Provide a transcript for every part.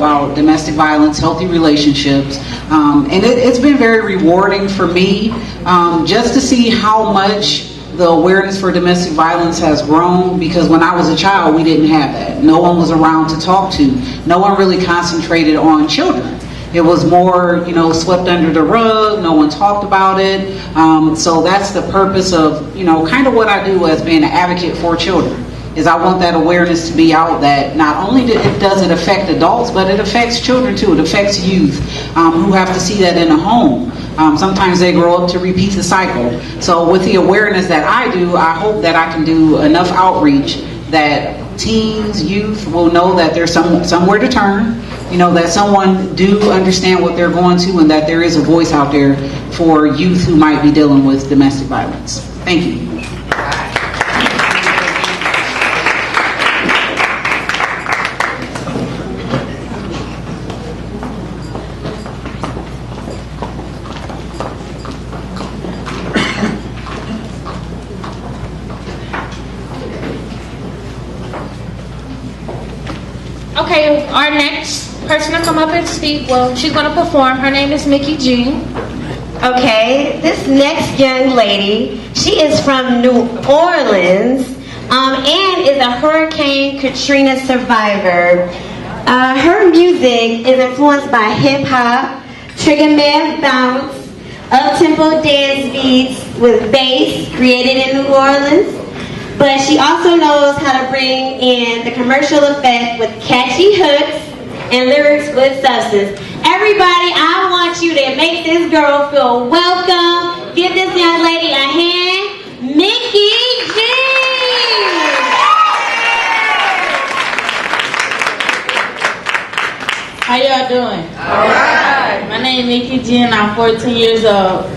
about domestic violence, healthy relationships, and it's been very rewarding for me just to see how much the awareness for domestic violence has grown, because when I was a child, we didn't have that. No one was around to talk to. No one really concentrated on children. It was more, swept under the rug. No one talked about it. So that's the purpose of, kind of what I do as being an advocate for children, is I want that awareness to be out, that not only does it affect adults, but it affects children too. It affects youth who have to see that in a home. Sometimes they grow up to repeat the cycle. So with the awareness that I do, I hope that I can do enough outreach that teens, youth will know that there's somewhere to turn, that someone do understand what they're going to, and that there is a voice out there for youth who might be dealing with domestic violence. Thank you. Okay, our next person to come up and speak, well, she's going to perform. Her name is Mickey G. Okay, this next young lady, she is from New Orleans and is a Hurricane Katrina survivor. Her music is influenced by hip-hop, trigger man bounce, up-tempo dance beats with bass created in New Orleans. But she also knows how to bring in the commercial effect with catchy hooks and lyrics with substance. Everybody, I want you to make this girl feel welcome. Give this young lady a hand. Mickey G. How y'all doing? All right. My name is Mickey G and I'm 14 years old.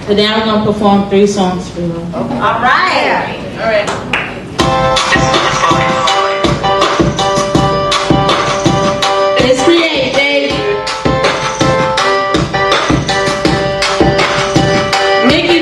Today I'm going to perform 3 songs for you. All right. All right. Let's create, baby. Mickey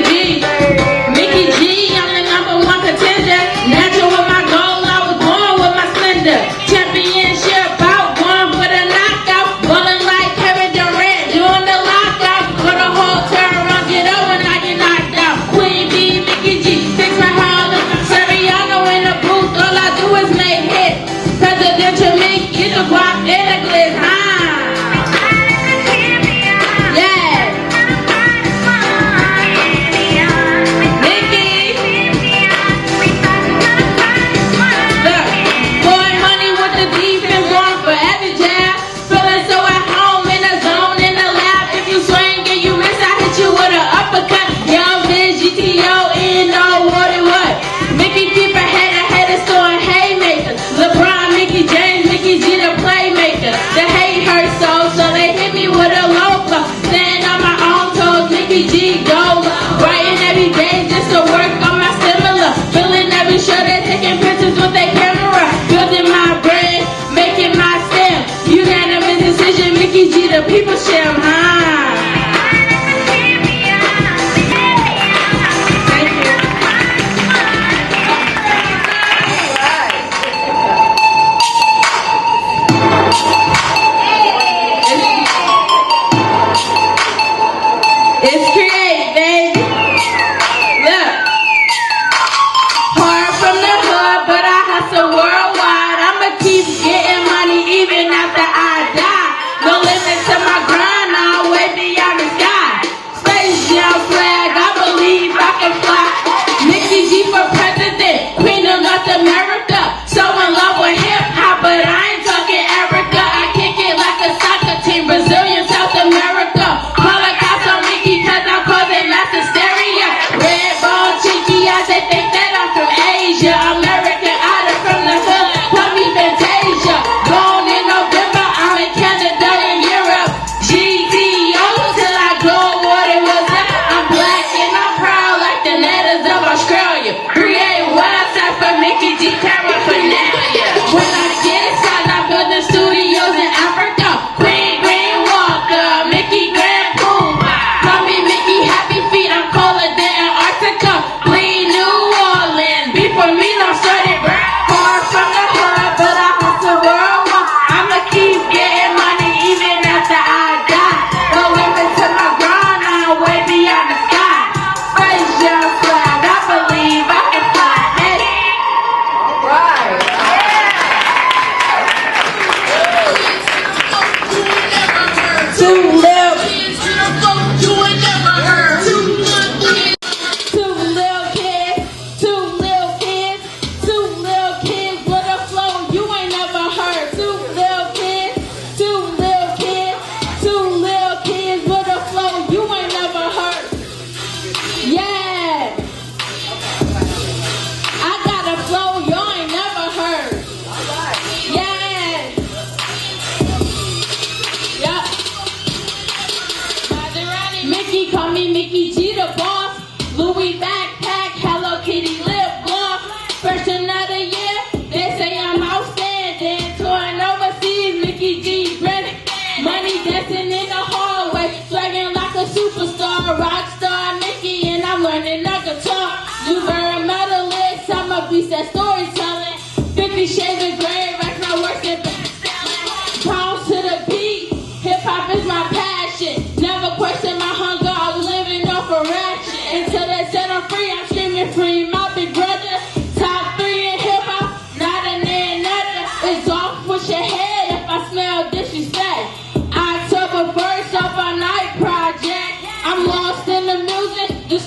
G, I'm the #1 contender. Natural with my goal, I was born with my splendor. Championship bout, born with a knockout. Ballin' like Kevin Durant, doing the lockout. Go the whole turn around, get up when I get knocked out. Queen B, Mickey G, fix my hair, look Seriano in the booth, all I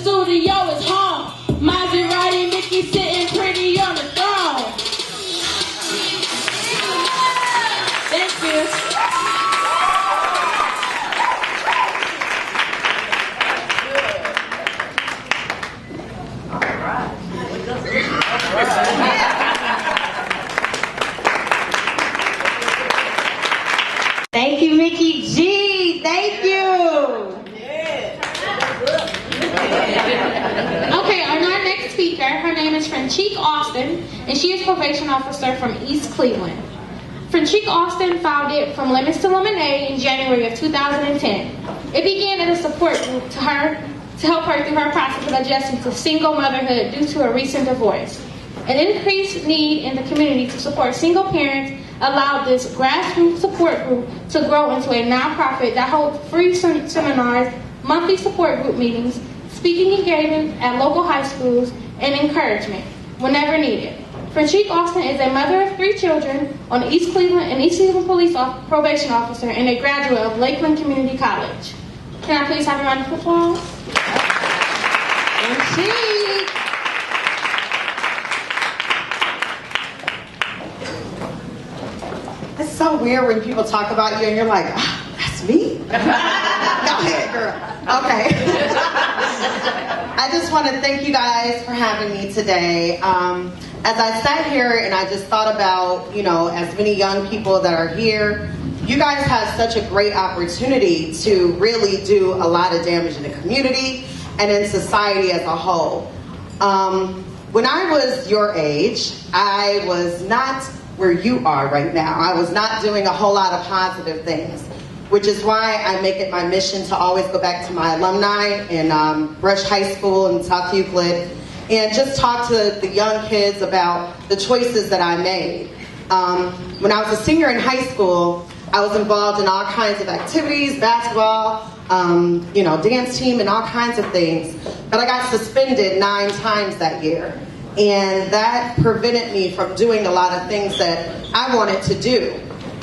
studio is home. Maserati, Mickey sitting pretty on the throne. Thank you. Thank you, Mickey G. Thank you. Okay, our next speaker, her name is Franchique Austin, and she is probation officer from East Cleveland. Franchique Austin founded From Lemons to Lemonade in January of 2010. It began as a support group to help her through her process of adjusting to single motherhood due to a recent divorce. An increased need in the community to support single parents allowed this grassroots support group to grow into a nonprofit that holds free seminars, monthly support group meetings, speaking engagements at local high schools, and encouragement whenever needed. Franchique Austin is a mother of 3 children on East Cleveland Police Probation Officer and a graduate of Lakeland Community College. Can I please have a round of applause? Franchique. It's so weird when people talk about you and you're like, that's me? Go ahead, girl. Okay. I just want to thank you guys for having me today. As I sat here and I just thought about, as many young people that are here, you guys have such a great opportunity to really do a lot of damage in the community and in society as a whole. When I was your age, I was not where you are right now. I was not doing a whole lot of positive things, which is why I make it my mission to always go back to my alumni in Brush High School in South Euclid and just talk to the young kids about the choices that I made. When I was a senior in high school, I was involved in all kinds of activities, basketball, dance team and all kinds of things. But I got suspended 9 times that year. And that prevented me from doing a lot of things that I wanted to do.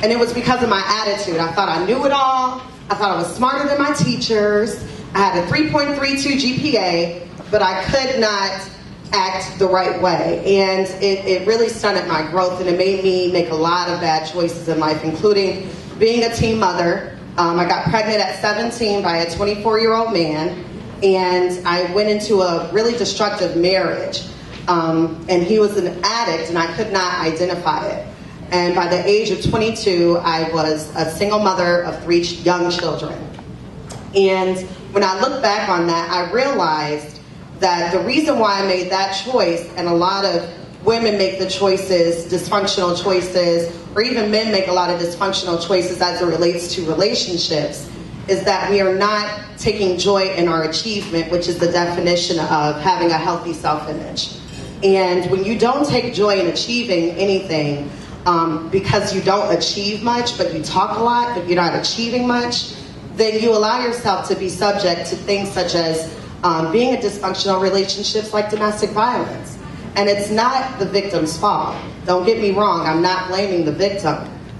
And it was because of my attitude. I thought I knew it all. I thought I was smarter than my teachers. I had a 3.32 GPA, but I could not act the right way. And it really stunted my growth, and it made me make a lot of bad choices in life, including being a teen mother. I got pregnant at 17 by a 24-year-old man, and I went into a really destructive marriage. And he was an addict, and I could not identify it. And by the age of 22, I was a single mother of 3 young children. And when I look back on that, I realized that the reason why I made that choice, and a lot of women make the choices, dysfunctional choices, or even men make a lot of dysfunctional choices as it relates to relationships, is that we are not taking joy in our achievement, which is the definition of having a healthy self-image. And when you don't take joy in achieving anything, because you don't achieve much, but you talk a lot, but you're not achieving much, then you allow yourself to be subject to things such as being in dysfunctional relationships like domestic violence. And it's not the victim's fault. Don't get me wrong, I'm not blaming the victim.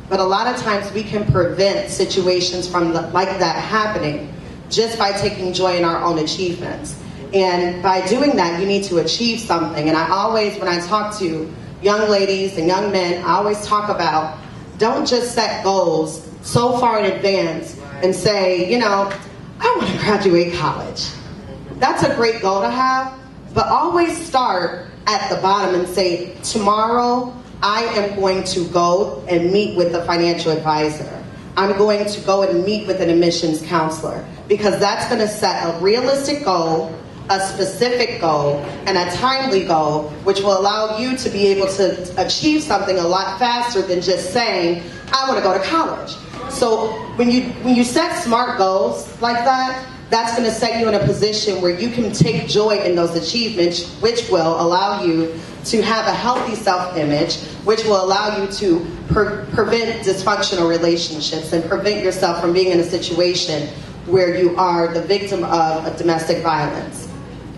But a lot of times we can prevent situations from like that happening just by taking joy in our own achievements. And by doing that, you need to achieve something. And I always, when I talk to young ladies and young men, I always talk about, don't just set goals so far in advance and say, I want to graduate college. That's a great goal to have, but always start at the bottom and say, tomorrow I am going to go and meet with a financial advisor. I'm going to go and meet with an admissions counselor, because that's going to set a realistic goal, a specific goal, and a timely goal, which will allow you to be able to achieve something a lot faster than just saying, I want to go to college. So when you set smart goals like that, that's going to set you in a position where you can take joy in those achievements, which will allow you to have a healthy self-image, which will allow you to prevent dysfunctional relationships and prevent yourself from being in a situation where you are the victim of a domestic violence.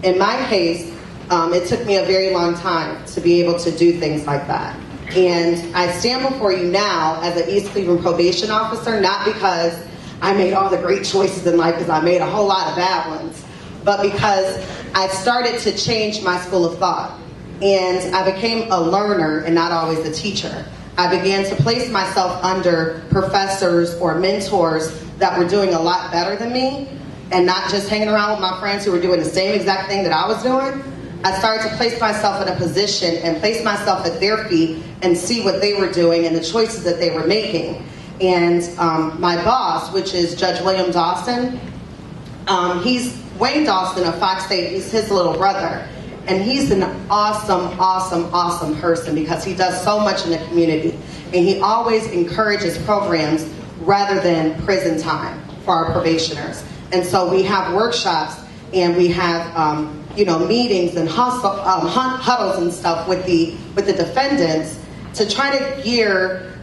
In my case, it took me a very long time to be able to do things like that. And I stand before you now as an East Cleveland probation officer, not because I made all the great choices in life, because I made a whole lot of bad ones, but because I started to change my school of thought. And I became a learner and not always a teacher. I began to place myself under professors or mentors that were doing a lot better than me, and not just hanging around with my friends who were doing the same exact thing that I was doing. I started to place myself in a position and place myself at their feet and see what they were doing and the choices that they were making. And my boss, which is Judge William Dawson, he's Wayne Dawson of Fox State, he's his little brother. And he's an awesome, awesome, awesome person because he does so much in the community. And he always encourages programs rather than prison time for our probationers. And so we have workshops and we have meetings and huddles and stuff with the defendants to try to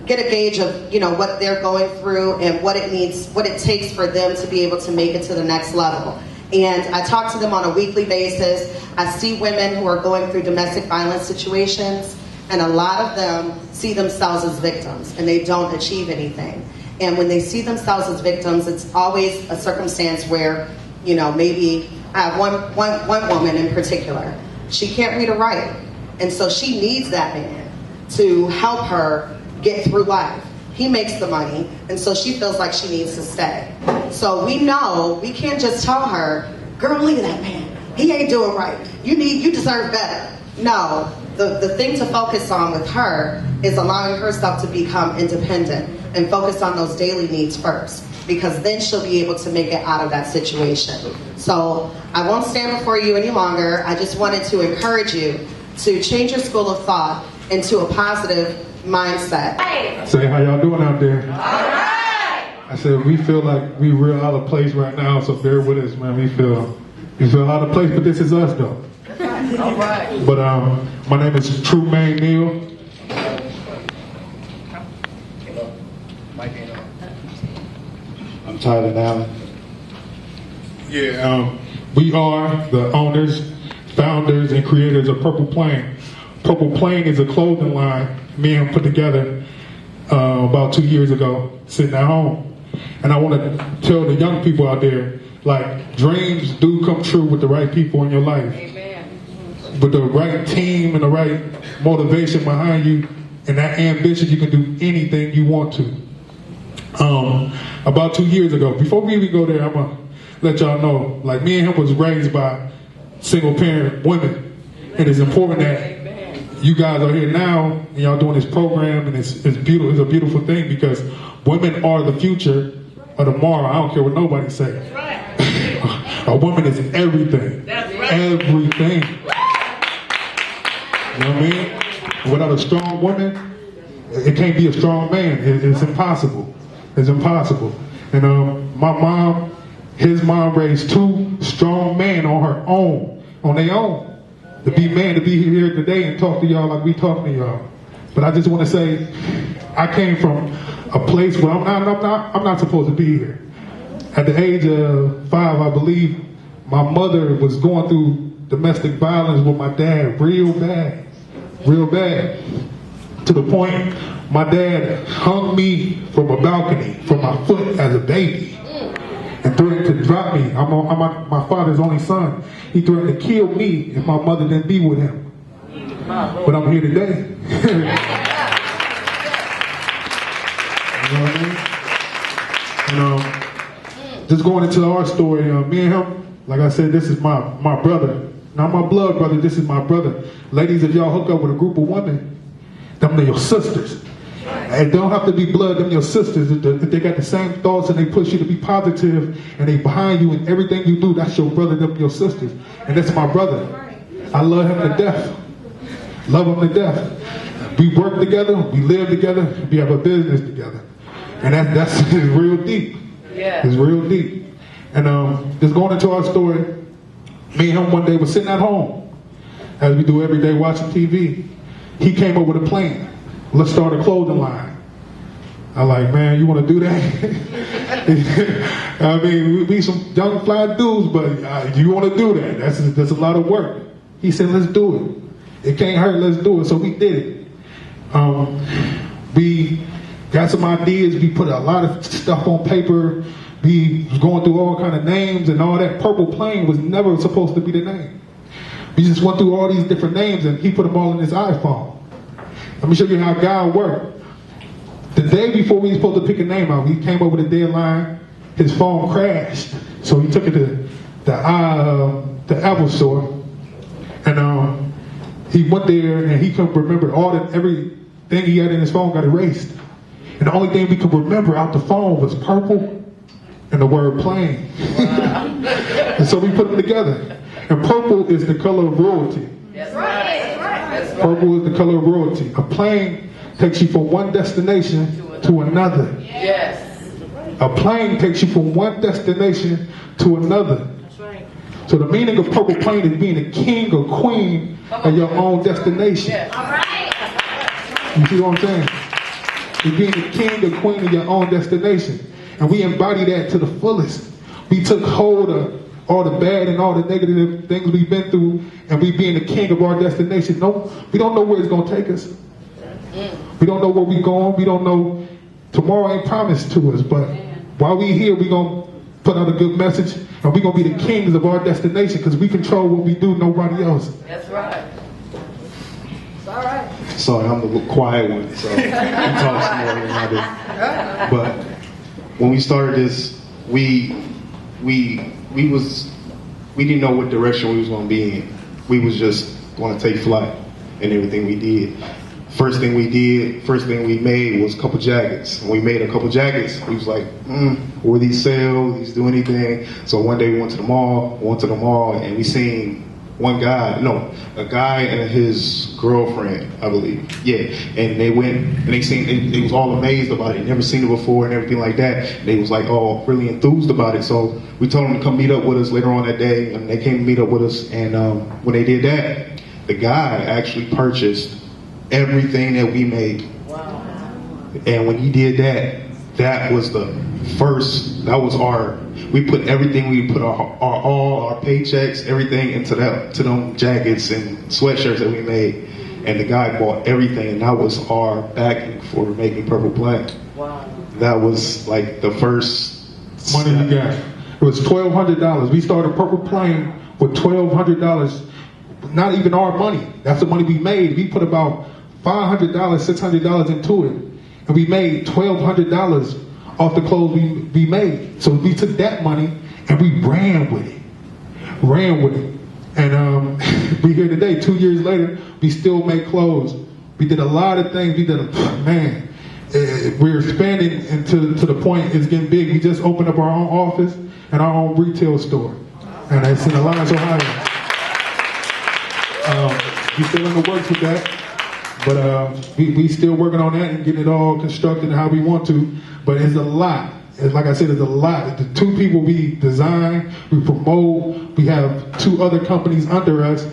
get a gauge of what they're going through and what it takes for them to be able to make it to the next level. And I talk to them on a weekly basis. I see women who are going through domestic violence situations, and a lot of them see themselves as victims, and they don't achieve anything. And when they see themselves as victims, it's always a circumstance where, maybe I have one woman in particular. She can't read or write, and so she needs that man to help her get through life. He makes the money, and so she feels like she needs to stay. So we know we can't just tell her, girl, look at that man. He ain't doing right. You deserve better. No, the thing to focus on with her is allowing herself to become independent and focus on those daily needs first, because then she'll be able to make it out of that situation. So I won't stand before you any longer. I just wanted to encourage you to change your school of thought into a positive mindset. Say, how y'all doing out there? All right. I said, we feel like we real out of place right now, so bear with us, man. We feel out of place, but this is us, though. All right. But my name is True Main Neal. I'm Tyler Allen. Yeah, we are the owners, founders, and creators of Purple Plain. Purple Plain is a clothing line me and him put together about 2 years ago, sitting at home. And I want to tell the young people out there, like, dreams do come true with the right people in your life. Amen. With the right team and the right motivation behind you and that ambition, you can do anything you want to. About 2 years ago, before we even go there, I'm going to let y'all know, like, me and him was raised by single parent women. And it's important that you guys are here now and y'all doing this program, and it's beautiful. It's a beautiful thing because women are the future of tomorrow. I don't care what nobody say. A woman is everything. Everything. You know what I mean? Without a strong woman, it can't be a strong man. It's impossible. It's impossible. And my mom, his mom raised two strong men on her own, on their own. To be man, to be here today and talk to y'all like we talking to y'all. But I just want to say, I came from a place where I'm not supposed to be here. At the age of 5, I believe, my mother was going through domestic violence with my dad real bad. To the point, my dad hung me from a balcony from my foot as a baby and threatened to drop me. I'm my father's only son. He threatened to kill me if my mother didn't be with him. But I'm here today. You know what I mean? And just going into our story, me and him, like I said, this is my brother. Not my blood brother, this is my brother. Ladies, if y'all hook up with a group of women, them are your sisters. And they don't have to be blood, them your sisters. If they got the same thoughts and they push you to be positive and they behind you in everything you do, that's your brother, them your sisters. And that's my brother. I love him to death. Love him to death. We work together, we live together, we have a business together. And that's it's real deep. Yeah. It's real deep. And just going into our story, me and him one day was sitting at home, as we do every day watching TV. He came up with a plan. Let's start a clothing line. I'm like, man, you want to do that? I mean, we some young fly dudes, but you want to do that? That's a lot of work. He said, let's do it. It can't hurt, let's do it. So we did it. We got some ideas. We put a lot of stuff on paper. We was going through all kind of names and all that. Purple Plain was never supposed to be the name. We just went through all these different names and he put them all in his iPhone. Let me show you how God worked. The day before we were supposed to pick a name out, we came over the deadline, his phone crashed. So he took it to the Apple store, and he went there and he couldn't remember everything he had in his phone got erased. And the only thing we could remember out the phone was purple and the word plane. And so we put them together. And purple is the color of royalty. That's right. That's right. Purple is the color of royalty. A plane takes you from one destination to another. Yes. A plane takes you from one destination to another. That's right. So the meaning of purple plane is being a king or queen of your own destination. Yes. All right. You see what I'm saying? You're being the king or queen of your own destination. And we embody that to the fullest. We took hold of all the bad and all the negative things we've been through, and we being the king of our destination. No, we don't know where it's going to take us. We don't know where we're going. We don't know. Tomorrow ain't promised to us, but while we here, we're going to put out a good message, and we're going to be the kings of our destination because we control what we do, nobody else. That's right. It's all right. Sorry, I'm the little quiet one, so you talk some more than I do. But when we started this, we didn't know what direction we was going to be in. We was just going to take flight in everything we did. First thing we made was a couple jackets. When we made a couple jackets, we was like, will these sell? These do anything? So one day we went to the mall, and we seen a guy and his girlfriend, I believe. Yeah, and they went and they was all amazed about it. Never seen it before and everything like that. And they was like all really enthused about it. So we told them to come meet up with us later on that day, and they came to meet up with us. And when they did that, the guy actually purchased everything that we made. Wow. And when he did that, we put everything, we put all our paychecks, everything into them jackets and sweatshirts that we made. And the guy bought everything, and that was our backing for making Purple Plane. Wow. That was like the first Money we got. It was $1,200. We started Purple Plane with $1,200. Not even our money. That's the money we made. We put about $500, $600 into it, and we made $1,200 off the clothes we made. So we took that money and we ran with it. And we here today, 2 years later, we still make clothes. We did a lot of things. We're expanding to the point it's getting big. We just opened up our own office and our own retail store. And it's in Alliance, Ohio. We're still in the works with that. But we still working on that and getting it all constructed how we want to. But it's a lot. Like I said, it's a lot. The 2 people we design, we promote, we have 2 other companies under us.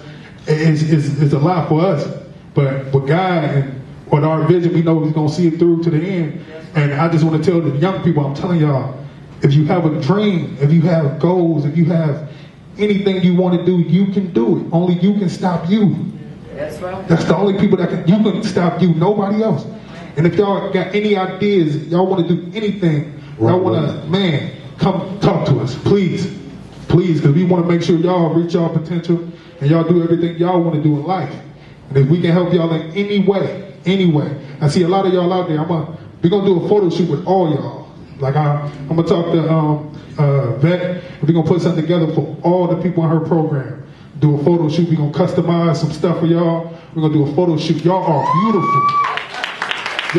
It's a lot for us. But with God and with our vision, we know He's going to see it through to the end. And I just want to tell the young people, I'm telling y'all, if you have a dream, if you have goals, if you have anything you want to do, you can do it. Only you can stop you. That's right. That's the only people that you can stop you, nobody else. And if y'all got any ideas, y'all want to do anything, y'all want to, come talk to us, please, because we want to make sure y'all reach y'all potential and y'all do everything y'all want to do in life. And if we can help y'all in any way, I see a lot of y'all out there. We're gonna do a photo shoot with all y'all. Like I'm gonna talk to Vet, and we're gonna put something together for all the people in her program. Do a photo shoot. We're gonna customize some stuff for y'all. We're gonna do a photo shoot. Y'all are beautiful. I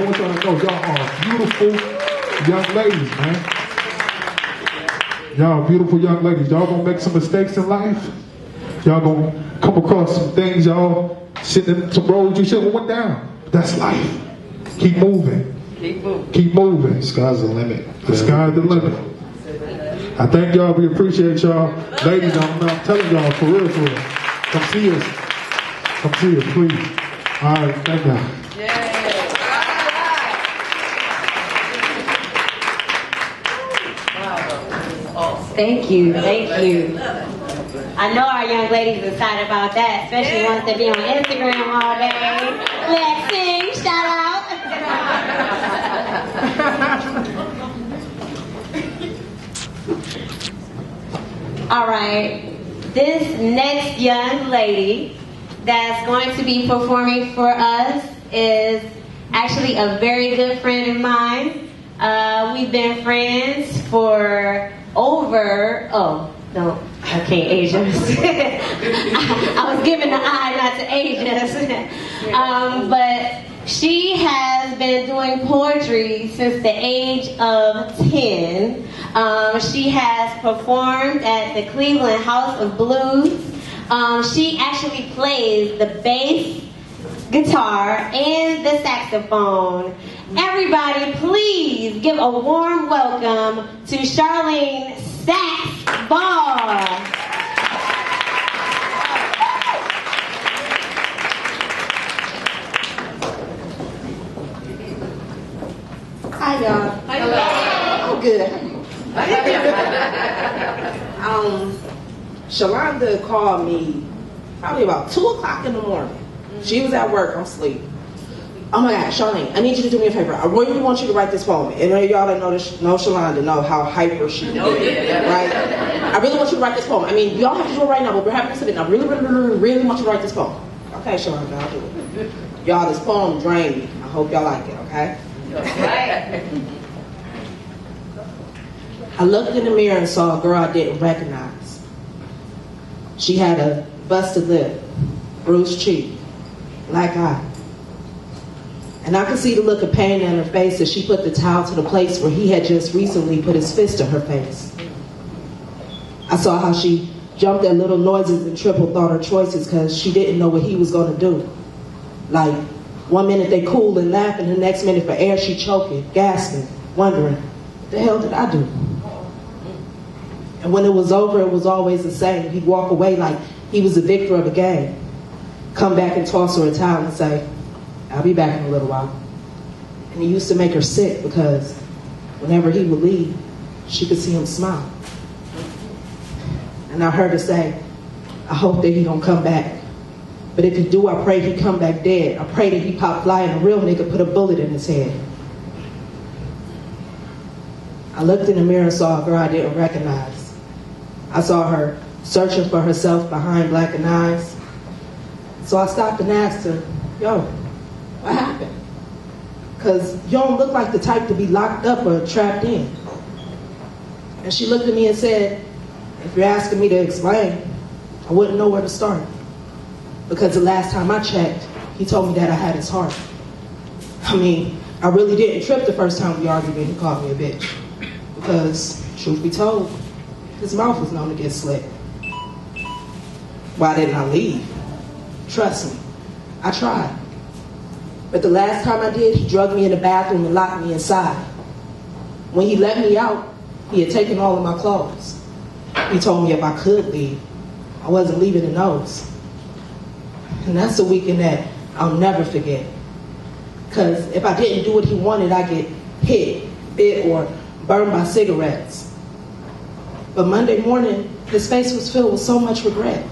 want y'all to know y'all are beautiful young ladies, man. Y'all beautiful young ladies. Y'all gonna make some mistakes in life. Y'all gonna come across some things y'all sitting in some roads you shouldn't have went down. That's life. Keep moving. Keep moving. The sky's the limit. The sky's the limit. I thank y'all. We appreciate y'all. Ladies, I'm telling y'all, for real. Come see us. Come see us, please. All right, thank y'all. Thank you. I know our young ladies are excited about that, especially ones that be on Instagram all day. Let's sing, shout out. All right. This next young lady that's going to be performing for us is actually a very good friend of mine. We've been friends for over, oh, no, I can't age us. I was given the eye not to age us. But she has been doing poetry since the age of 10. She has performed at the Cleveland House of Blues. She actually plays the bass, guitar, and the saxophone. Everybody, please give a warm welcome to Charlene Sax Ball. Hi y'all. I'm good. Shalonda called me probably about 2 o'clock in the morning. She was at work, I'm asleep. Oh my God, Charlene, I need you to do me a favor. I really want you to write this poem. And y'all that know Shalonda know how hyper she is, right? I really want you to write this poem. I mean, y'all have to do it right now, but we're having this event. I really want you to write this poem. Okay, Shalonda, I'll do it. Y'all, this poem drained me. I hope y'all like it, okay? Right. I looked in the mirror and saw a girl I didn't recognize. She had a busted lip, bruised cheek, black eye. And I could see the look of pain in her face as she put the towel to the place where he had just recently put his fist to her face. I saw how she jumped at little noises and triple thought her choices because she didn't know what he was going to do. Like, one minute they cool and laugh, and the next minute for air she choking, gasping, wondering, what the hell did I do? And when it was over, it was always the same. He'd walk away like he was the victor of a game. Come back and toss her a towel and say, I'll be back in a little while. And it used to make her sick because whenever he would leave, she could see him smile. And I heard her say, I hope that he don't come back. But if he do, I pray he come back dead. I pray that he pop fly and a real nigga put a bullet in his head. I looked in the mirror and saw a girl I didn't recognize. I saw her searching for herself behind blackened eyes. So I stopped and asked her, yo, what happened? Because you don't look like the type to be locked up or trapped in. And she looked at me and said, if you're asking me to explain, I wouldn't know where to start. Because the last time I checked, he told me that I had his heart. I mean, I really didn't trip the first time we argued when he called me a bitch. Because, truth be told, his mouth was known to get slick. Why didn't I leave? Trust me, I tried. But the last time I did, he drugged me in the bathroom and locked me inside. When he let me out, he had taken all of my clothes. He told me if I could leave, I wasn't leaving the nose. And that's a weekend that I'll never forget. Because if I didn't do what he wanted, I'd get hit, bit, or burned by cigarettes. But Monday morning, his face was filled with so much regret.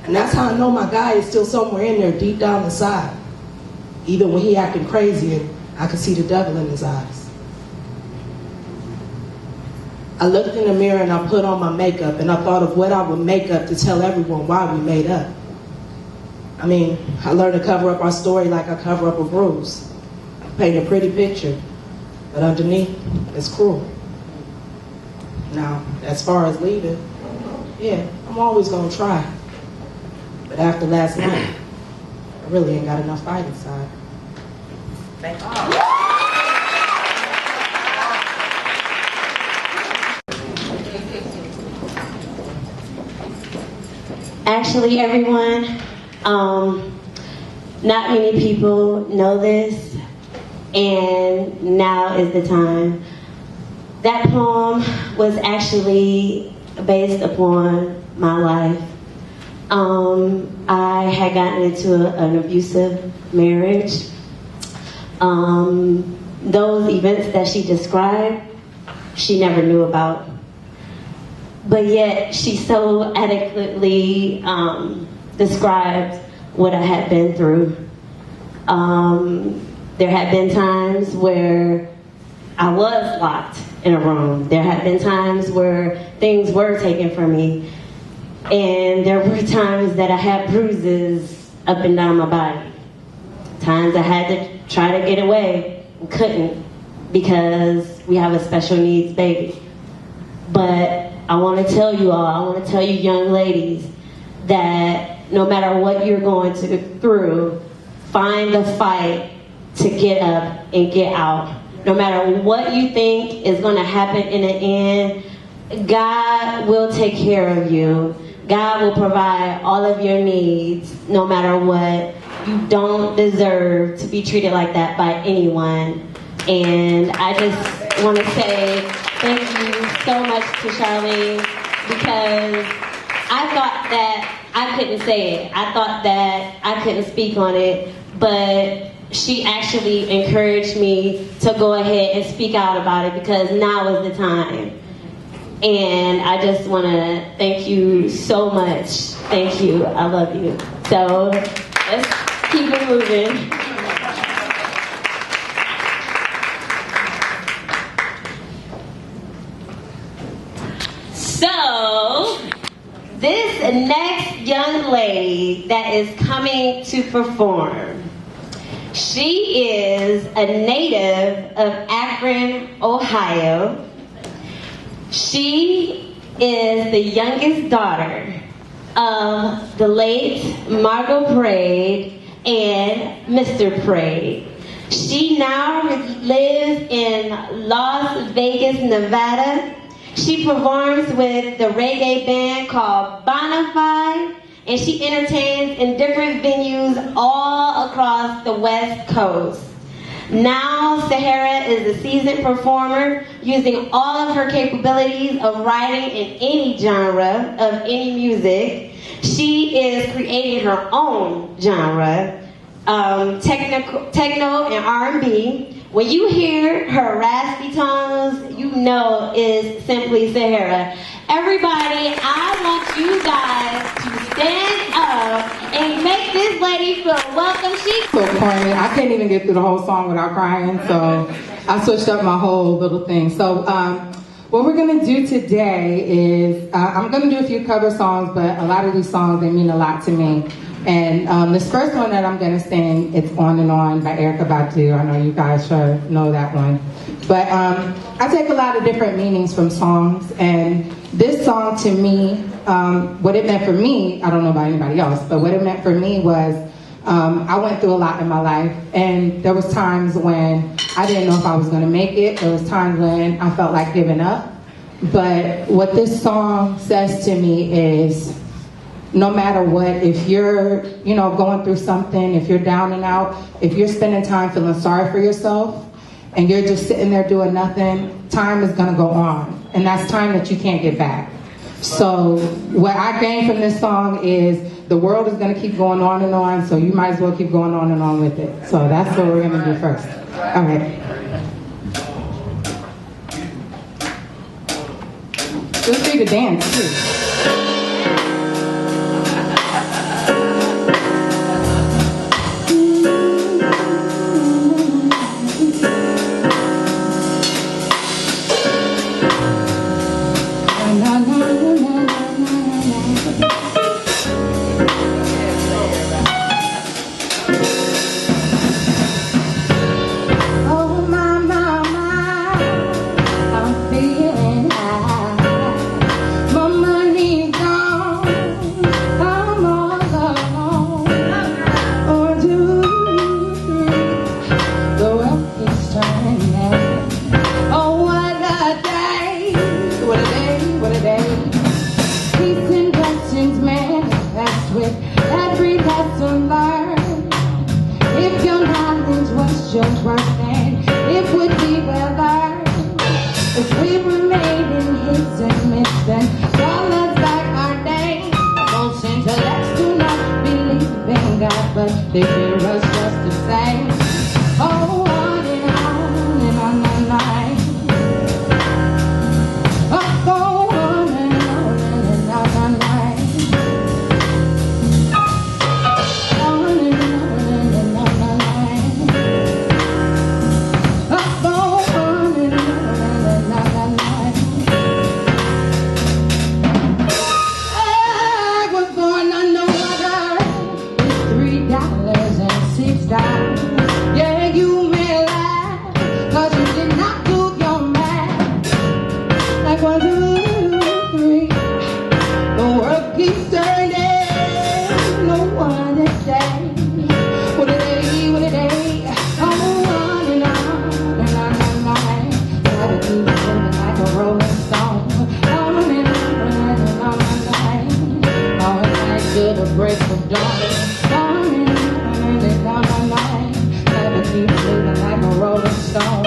And that's how I know my guy is still somewhere in there deep down inside. Even when he acting crazy and I could see the devil in his eyes. I looked in the mirror and I put on my makeup and I thought of what I would make up to tell everyone why we made up. I mean, I learned to cover up our story like I cover up a bruise. I paint a pretty picture, but underneath, it's cruel. Now, as far as leaving, yeah, I'm always gonna try. But after last night, I really ain't got enough fight inside. Thank you. Actually, everyone, not many people know this, and now is the time. That poem was actually based upon my life. I had gotten into an abusive marriage. Those events that she described, she never knew about. But yet, she so adequately described what I had been through. There had been times where I was locked in a room. There had been times where things were taken from me. And there were times that I had bruises up and down my body. Times I had to try to get away and couldn't because we have a special needs baby. But I want to tell you all, I want to tell you young ladies that no matter what you're going through, find the fight to get up and get out. No matter what you think is going to happen in the end, God will take care of you. God will provide all of your needs, no matter what. You don't deserve to be treated like that by anyone. And I just want to say thank you so much to Charlene, because I thought that I couldn't say it. I thought that I couldn't speak on it, but she actually encouraged me to go ahead and speak out about it because now is the time. And I just want to thank you so much. Thank you. I love you. So let's keep it moving. So this next young lady that is coming to perform, she is a native of Akron, Ohio. She is the youngest daughter of the late Margot Prade and Mr. Prade. She now lives in Las Vegas, Nevada. She performs with the reggae band called Bonafide, and she entertains in different venues all across the West Coast. Now, Sahara is a seasoned performer, using all of her capabilities of writing in any genre of any music. She is creating her own genre, techno and R&B. When you hear her raspy tones, you know it's simply Sahara. Everybody, I want you guys to stand up and make this lady feel welcome. She's so corny. I can't even get through the whole song without crying, so I switched up my whole little thing. So what we're going to do today is, I'm going to do a few cover songs, but a lot of these songs, they mean a lot to me. And this first one that I'm going to sing, it's On and On by Erykah Badu. I know you guys sure know that one. But I take a lot of different meanings from songs, and this song to me, what it meant for me, I don't know about anybody else, but what it meant for me was, I went through a lot in my life, and there was times when I didn't know if I was going to make it. There was times when I felt like giving up. But what this song says to me is, no matter what, if you're, going through something, if you're down and out, if you're spending time feeling sorry for yourself, and you're just sitting there doing nothing, time is going to go on. And that's time that you can't get back. So what I gained from this song is the world is going to keep going on and on, so you might as well keep going on and on with it. So that's what we're going to do first. All right. Feel free to dance, too. They hear us just the same. Oh, on and on and on and on. Oh, on and on and on and on. On and on and on and on. Oh, on and on and on and on. till the break of dawn. Running, running down my line, never keep moving like a rolling stone.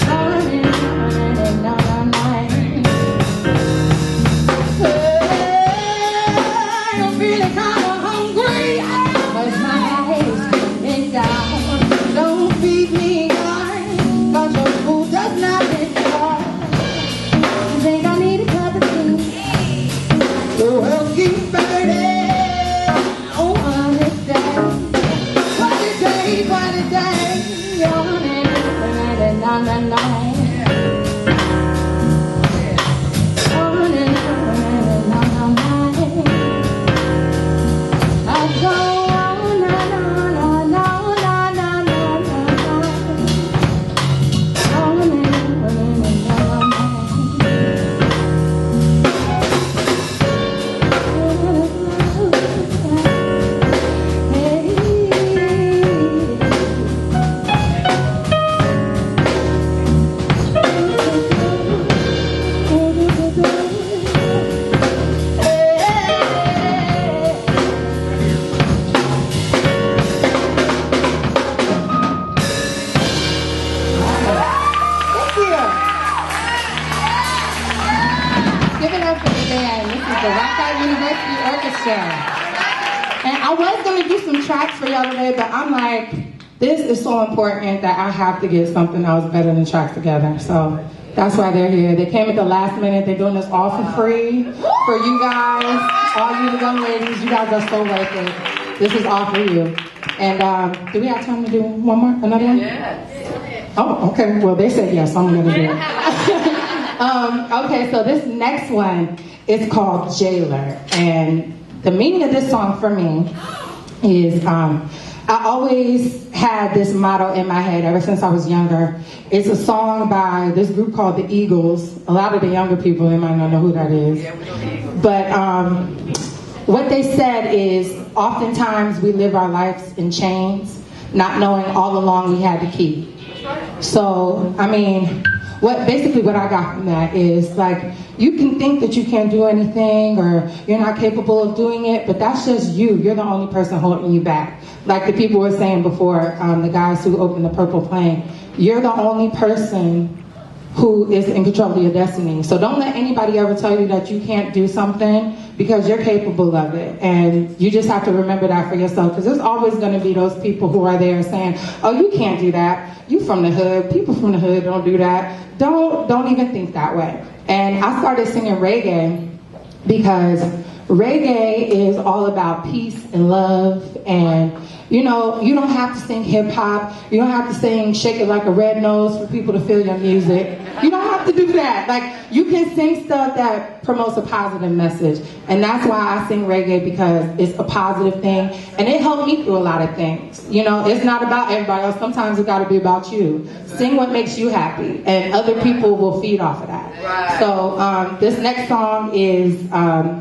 Running, running down my line. Hey, I'm feeling kinda hungry, 'cause my head's coming down. Don't feed me, God, 'cause your food does not ensure. You think I need a cup of tea? The world keeps burning. Oh, what a day. What a day, what a day. You're running, running down the line. Running, running down the line. I go on and on and on and on and on. Running, running down the line. Give it up for the band. This is the Rock University Orchestra. And I was going to do some tracks for y'all today, but I'm like, this is so important that I have to get something else better than tracks together. So that's why they're here. They came at the last minute. They're doing this all for free for you guys, all you young ladies. You guys are so worth it. This is all for you. And do we have time to do one more? Another one? Yes. Oh, okay. Well, they said yes, so I'm going to do it. Okay, so this next one is called Jailer. And the meaning of this song for me is I always had this motto in my head ever since I was younger. It's a song by this group called the Eagles. A lot of the younger people, they might not know who that is. Yeah, we know the Eagles. But what they said is oftentimes we live our lives in chains, not knowing all along we had to keep. So, I mean, what I got from that is like, you can think that you can't do anything or you're not capable of doing it, but that's just you. You're the only person holding you back. Like the people were saying before, the guys who opened the Purple Plane, you're the only person who is in control of your destiny. So don't let anybody ever tell you that you can't do something, because you're capable of it. And you just have to remember that for yourself, because there's always going to be those people who are there saying, oh, you can't do that. You from the hood. People from the hood don't do that. Don't even think that way. And I started singing reggae because reggae is all about peace and love. And you know, you don't have to sing hip hop. You don't have to sing Shake It Like a Red Nose for people to feel your music. You don't have to do that. Like, you can sing stuff that promotes a positive message. And that's why I sing reggae, because it's a positive thing. And it helped me through a lot of things. You know, it's not about everybody else. Sometimes it's got to be about you. Sing what makes you happy. And other people will feed off of that. Right. So this next song is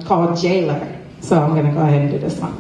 called Jailer. So I'm going to go ahead and do this one.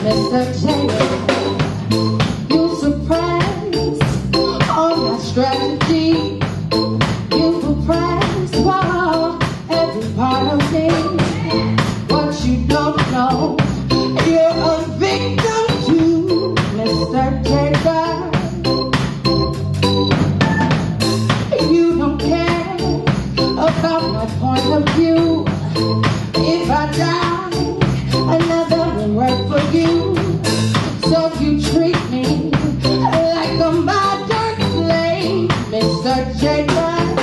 Mr. Taylor, you surprised all my strategy. energy. You compress, wow, every part of me. What you don't know, you're a victim to Mr. Jacob. You don't care about my point of view. If I die, another will work for you. So you treat me like a modern slave, Mr. Jacob.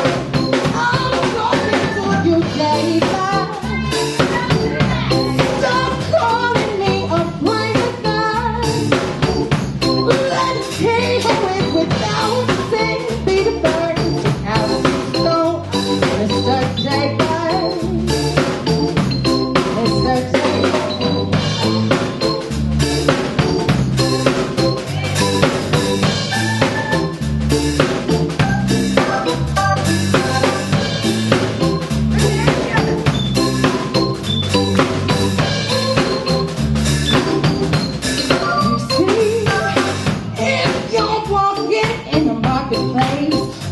I'm talking to you, Jacob. Stop calling me a prisoner. Let it be away without sin. Be the first to cast a stone, Mr. Jacob. Mr. Jacob.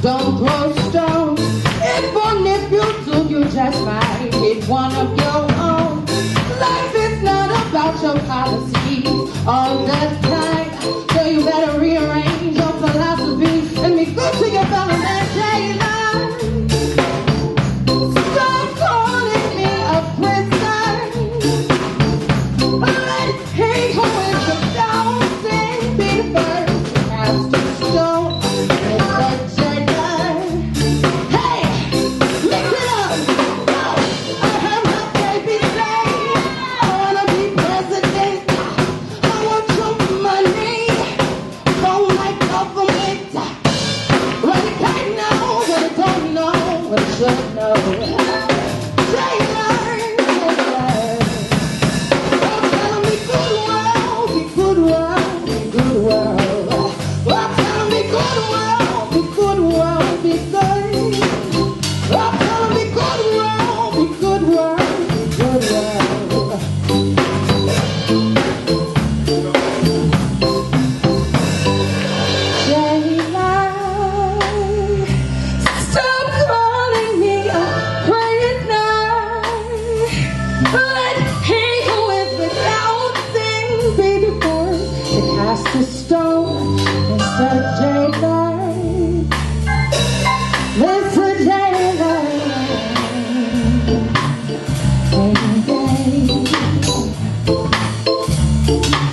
Don't throw stones, even if you do, you just might hit one of your own. Life is not about your policies all the time, so you better rearrange your philosophy and be good to your fellow man, Taylor. Stop calling me a prisoner. Let it hang with the thousand. Be the first to cast a stone.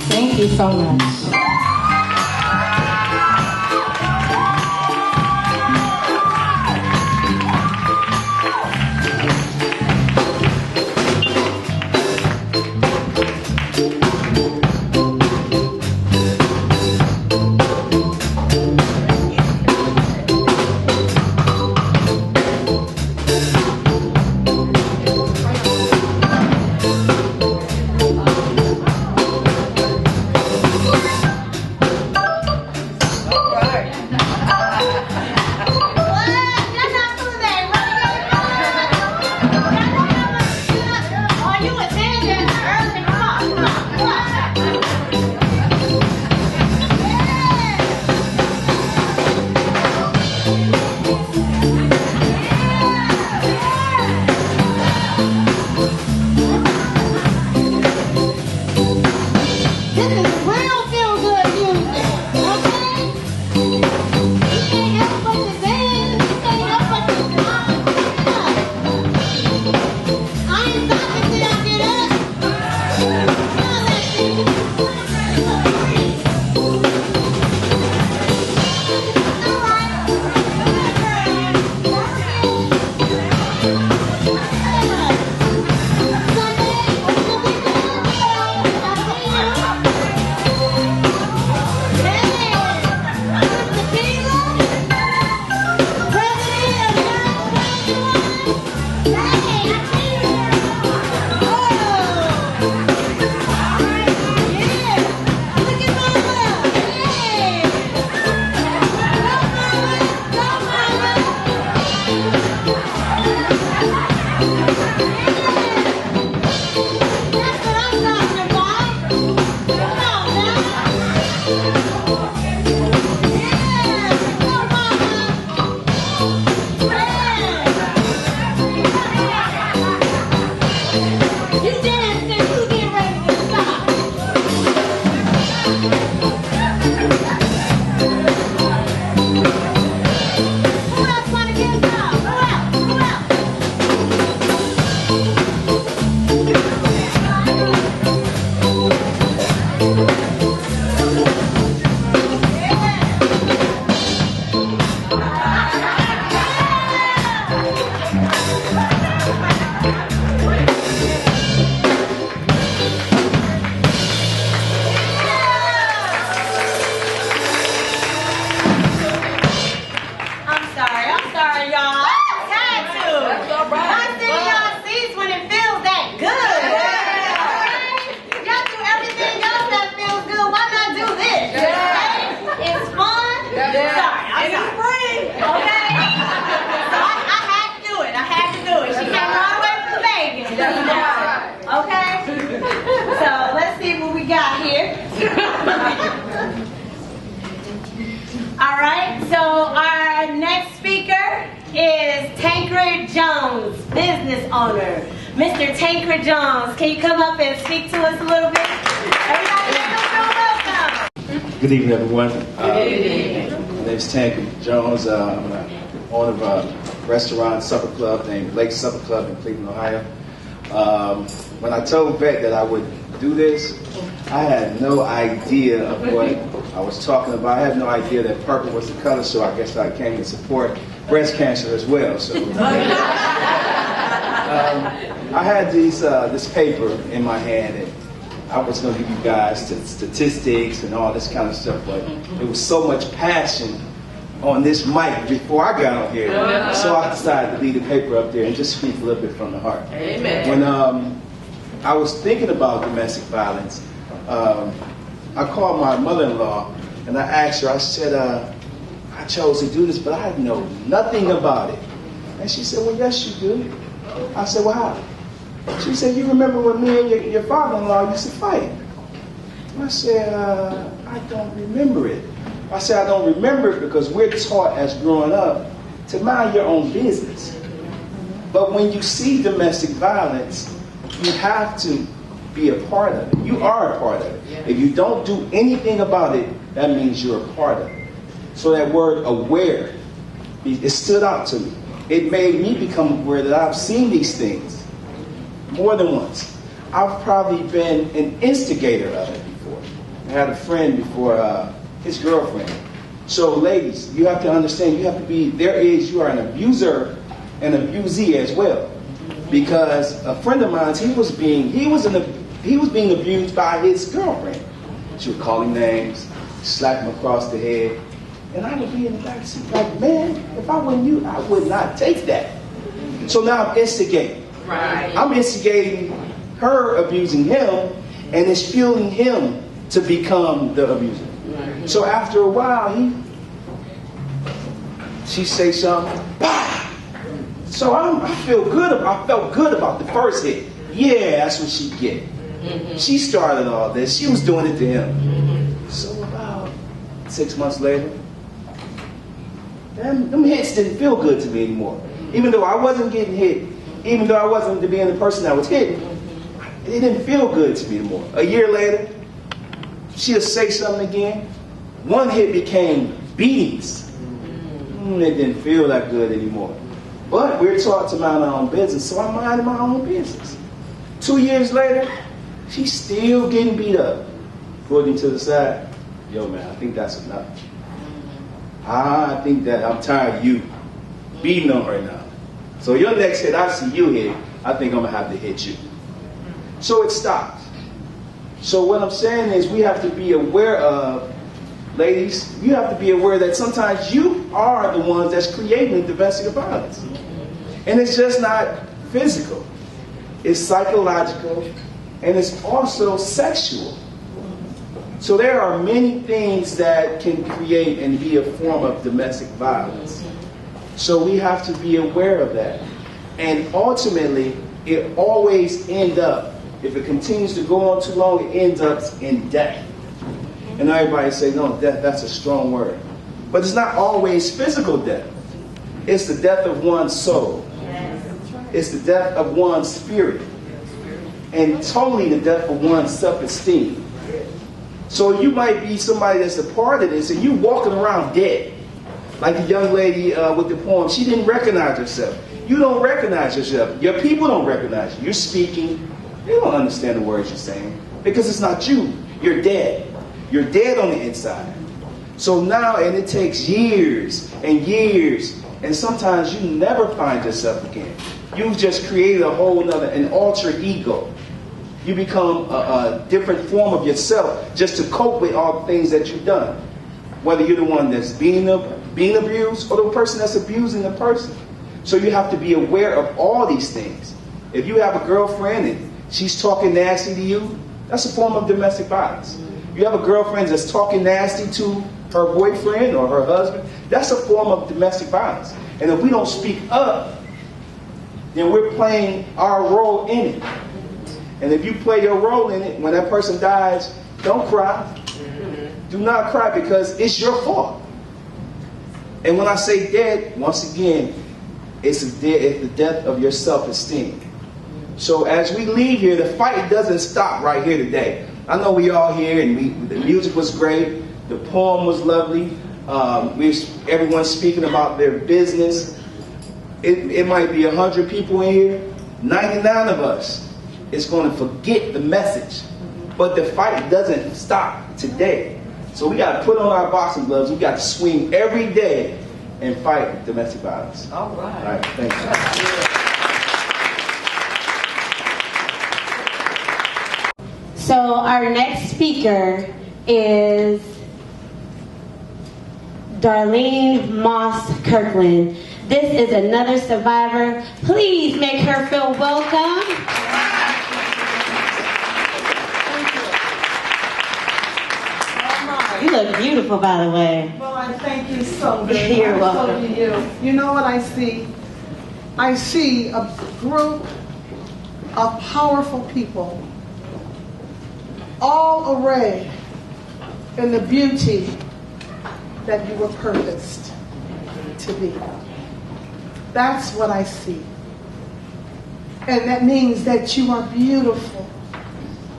Thank you so much. business owner, Mr. Tankred Jones. Can you come up and speak to us a little bit? Everybody make him feel welcome. Good evening, everyone. My name is Tankred Jones. I'm the owner of a restaurant, supper club named Lake Supper Club in Cleveland, Ohio. When I told Vet that I would do this, I had no idea of what I was talking about. I had no idea that purple was the color, so I guess I came to support breast cancer as well. So I had this paper in my hand, and I was going to give you guys statistics and all this kind of stuff, but there was so much passion on this mic before I got on here, so I decided to leave the paper up there and just speak a little bit from the heart. Amen. When I was thinking about domestic violence, I called my mother-in-law and I asked her, I said, I chose to do this, but I know nothing about it. And she said, well, yes, you do. I said, well, how? She said, you remember when me and your father-in-law used to fight? I said, I don't remember it. I said, I don't remember it because we're taught as growing up to mind your own business. But when you see domestic violence, you have to be a part of it. You are a part of it. If you don't do anything about it, that means you're a part of it. So that word aware, it stood out to me. It made me become aware that I've seen these things more than once. I've probably been an instigator of it before. I had a friend before, his girlfriend. So ladies, you have to understand, you have to be, you are an abuser and abusee as well. Because a friend of mine, he was being abused by his girlfriend. She would call him names, slap him across the head, and I would be in the back seat like, man, if I were you, I would not take that. So now I'm instigating. Right. I'm instigating her abusing him, and it's fueling him to become the abuser. Right. So after a while, she say something, bah! So I felt good about the first hit. Yeah, that's what she get. Mm-hmm. She started all this. She was doing it to him. Mm-hmm. So about 6 months later, them hits didn't feel good to me anymore. Even though I wasn't getting hit, even though I wasn't being the person that was hitting, it didn't feel good to me anymore. A year later, she'll say something again. One hit became beatings. It didn't feel that good anymore. But we're taught to mind our own business, so I minded my own business. 2 years later, she's still getting beat up. Putting to the side, yo man, I think that's enough. I think that I'm tired of you beating on her now. So your next hit, I see you hit, I think I'm gonna have to hit you. So it stopped. So what I'm saying is we have to be aware of, ladies, you have to be aware that sometimes you are the ones that's creating domestic violence. And it's just not physical. It's psychological, and it's also sexual. So there are many things that can create and be a form of domestic violence. So we have to be aware of that. And ultimately, it always ends up, if it continues to go on too long, it ends up in death. And everybody say, no, death, that's a strong word. But it's not always physical death. It's the death of one's soul. It's the death of one's spirit. And totally the death of one's self-esteem. So you might be somebody that's a part of this and you walking around dead. Like the young lady with the poem, she didn't recognize herself. You don't recognize yourself. Your people don't recognize you. You're speaking. They don't understand the words you're saying. Because it's not you. You're dead. You're dead on the inside. So now, and it takes years and years, and sometimes you never find yourself again. You've just created a whole nother, an alter ego. You become a different form of yourself just to cope with all the things that you've done. Whether you're the one that's being abused or the person that's abusing the person. So you have to be aware of all these things. If you have a girlfriend and she's talking nasty to you, that's a form of domestic violence. You have a girlfriend that's talking nasty to her boyfriend or her husband, that's a form of domestic violence. And if we don't speak up, then we're playing our role in it. And if you play your role in it, when that person dies, don't cry. Do not cry because it's your fault. And when I say dead, once again, It's the death of your self-esteem. So as we leave here, the fight doesn't stop right here today. I know we all here, and the music was great, the poem was lovely, everyone's speaking about their business. It might be 100 people in here, 99 of us is going to forget the message. But the fight doesn't stop today. So we got to put on our boxing gloves, we got to swing every day and fight domestic violence. All right. All right, thank you. So our next speaker is Darlene Moss Kirkland. This is another survivor. Please make her feel welcome. You look beautiful, by the way. Well, I thank you so very much. You're welcome. So do you. You know what I see? I see a group of powerful people, all arrayed in the beauty that you were purposed to be. That's what I see. And that means that you are beautiful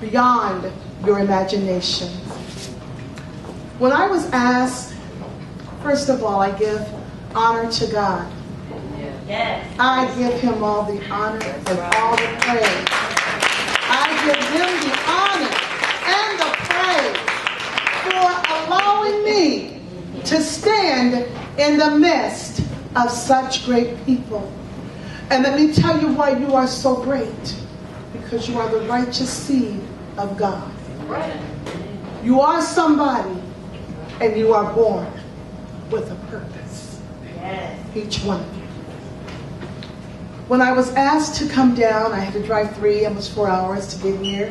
beyond your imagination. When I was asked, first of all, I give honor to God. Yes. I give him all the honor and all the praise. I give him the honor and the praise for allowing me to stand in the midst of such great people. And let me tell you why you are so great. Because you are the righteous seed of God. You are somebody, and you are born with a purpose. Yes. Each one of you. When I was asked to come down, I had to drive almost 4 hours to get here.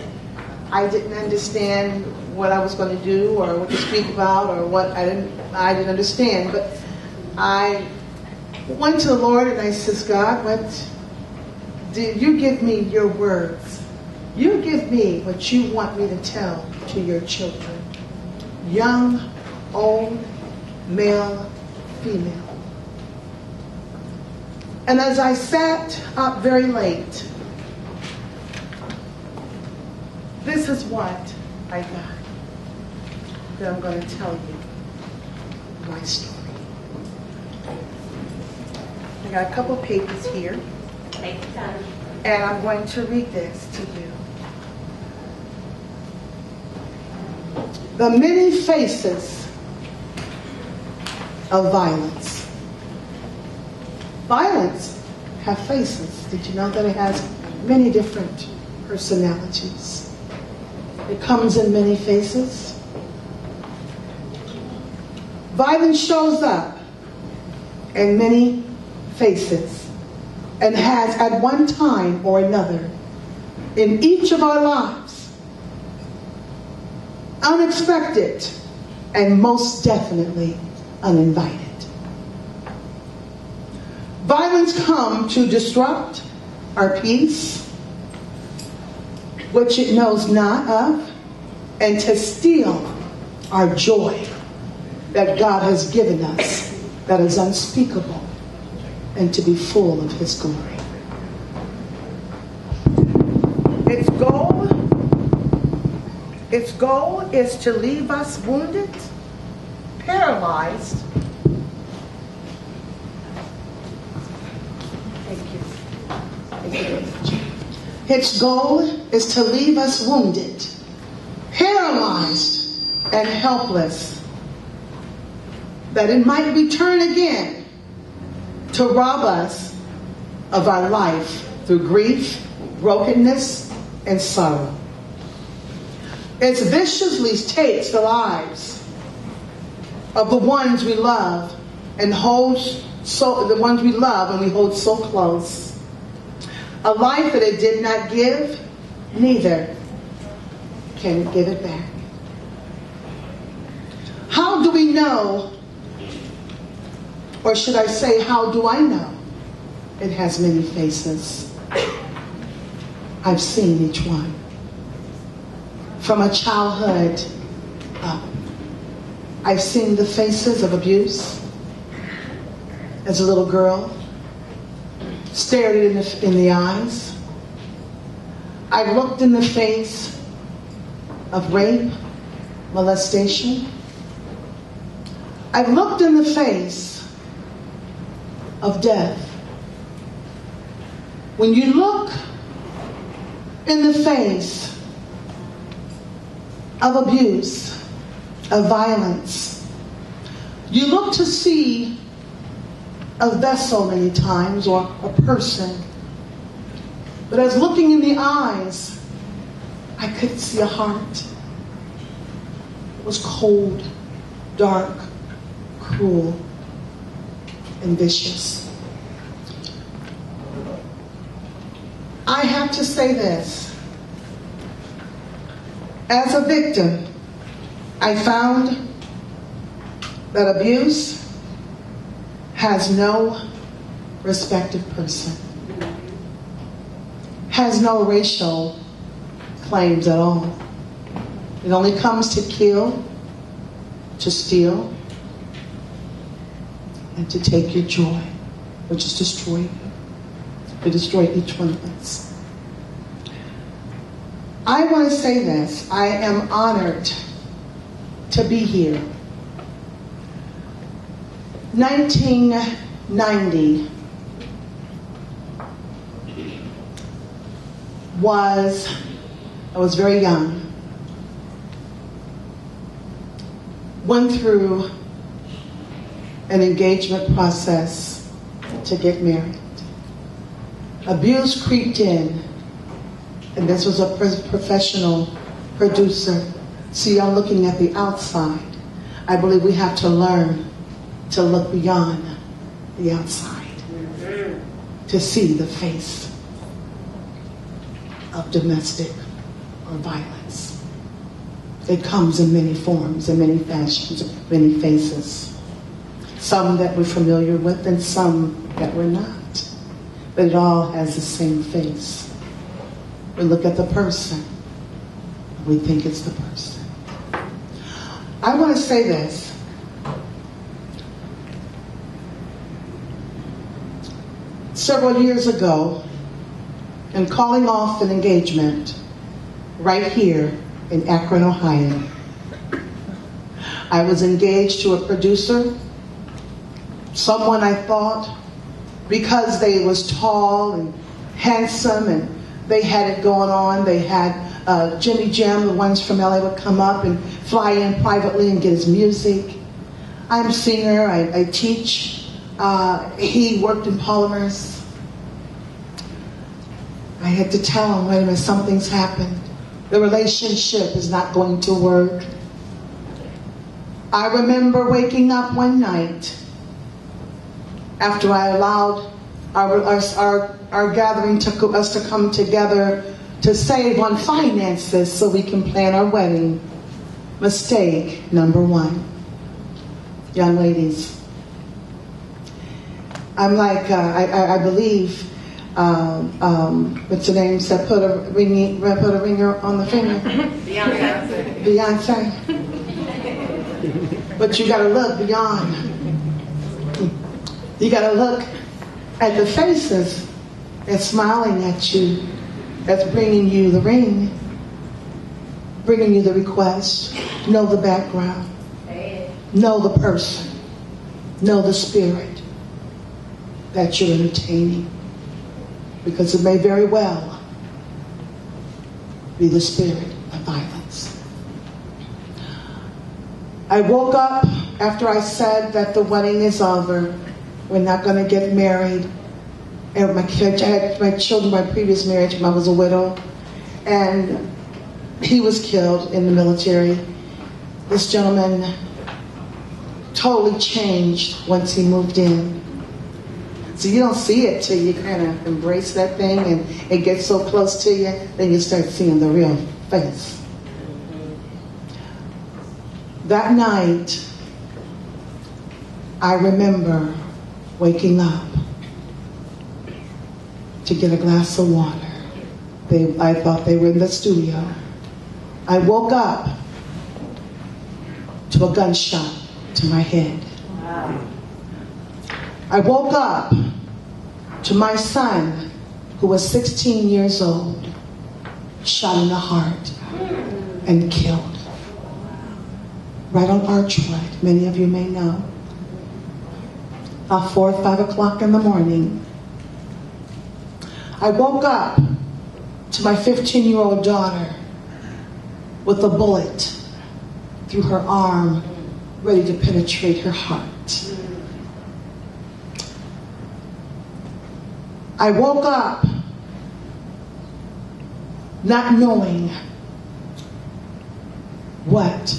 I didn't understand what I was going to do or what to speak about or what I didn't understand. But I went to the Lord and I said, God, you give me your words. You give me what you want me to tell to your children. Young, old, male, female. And as I sat up very late, this is what I got that I'm going to tell you my story. I got a couple papers here, Take your time. and I'm going to read this to you. The many faces of violence. Violence have faces. Did you know that it has many different personalities? It comes in many faces. Violence shows up in many faces and has at one time or another in each of our lives. Unexpected and most definitely uninvited. Violence comes to disrupt our peace, which it knows not of, and to steal our joy that God has given us that is unspeakable and to be full of his glory. Its goal is to leave us wounded, paralyzed. Its goal is to leave us wounded, paralyzed, and helpless, that it might return again to rob us of our life through grief, brokenness, and sorrow. It viciously takes the lives of the ones we love and we hold so close. A life that it did not give, neither can it give it back. How do we know, or should I say, how do I know it has many faces? I've seen each one. From a childhood up, I've seen the faces of abuse as a little girl. stared it in the eyes. I've looked in the face of rape, molestation. I've looked in the face of death. When you look in the face of abuse, of violence, you look to see a vessel many times, or a person. But as looking in the eyes, I couldn't see a heart. It was cold, dark, cruel, and vicious. I have to say this. As a victim, I found that abuse has no respect of person, has no racial claims at all. It only comes to kill, to steal, and to take your joy, which is destroy you, to destroy each one of us. I want to say this. I am honored to be here. 1990 I was very young. Went through an engagement process to get married. Abuse creeped in, and this was a professional producer. See, I'm looking at the outside. I believe we have to learn to look beyond the outside, to see the face of domestic or violence. It comes in many forms, in many fashions, many faces. Some that we're familiar with and some that we're not. But it all has the same face. We look at the person, we think it's the person. I want to say this. Several years ago, in calling off an engagement right here in Akron, Ohio, I was engaged to a producer, someone I thought, because they was tall and handsome and they had it going on, they had Jimmy Jam, the ones from LA would come up and fly in privately and get his music. I'm a singer, I teach. He worked in polymers. I had to tell him, wait a minute, something's happened. The relationship is not going to work. I remember waking up one night after I allowed our gathering to us to come together to save on finances so we can plan our wedding. Mistake number one. Young ladies, I'm like, I believe, what's her name said, put a ringer on the finger. Beyonce. But you gotta look beyond. You gotta look at the faces that's smiling at you, that's bringing you the ring, bringing you the request. Know the background. Know the person. Know the spirit that you're entertaining. Because it may very well be the spirit of violence. I woke up after I said that the wedding is over. We're not going to get married. And I had my children, my previous marriage, I was a widow. And he was killed in the military. This gentleman totally changed once he moved in. So you don't see it till you kind of embrace that thing and it gets so close to you, then you start seeing the real face. That night, I remember waking up to get a glass of water. I thought they were in the studio. I woke up to a gunshot to my head. I woke up to my son, who was 16 years old, shot in the heart and killed. Right on Archwood, many of you may know. About 4 or 5 o'clock in the morning, I woke up to my 15-year-old daughter with a bullet through her arm, ready to penetrate her heart. I woke up not knowing what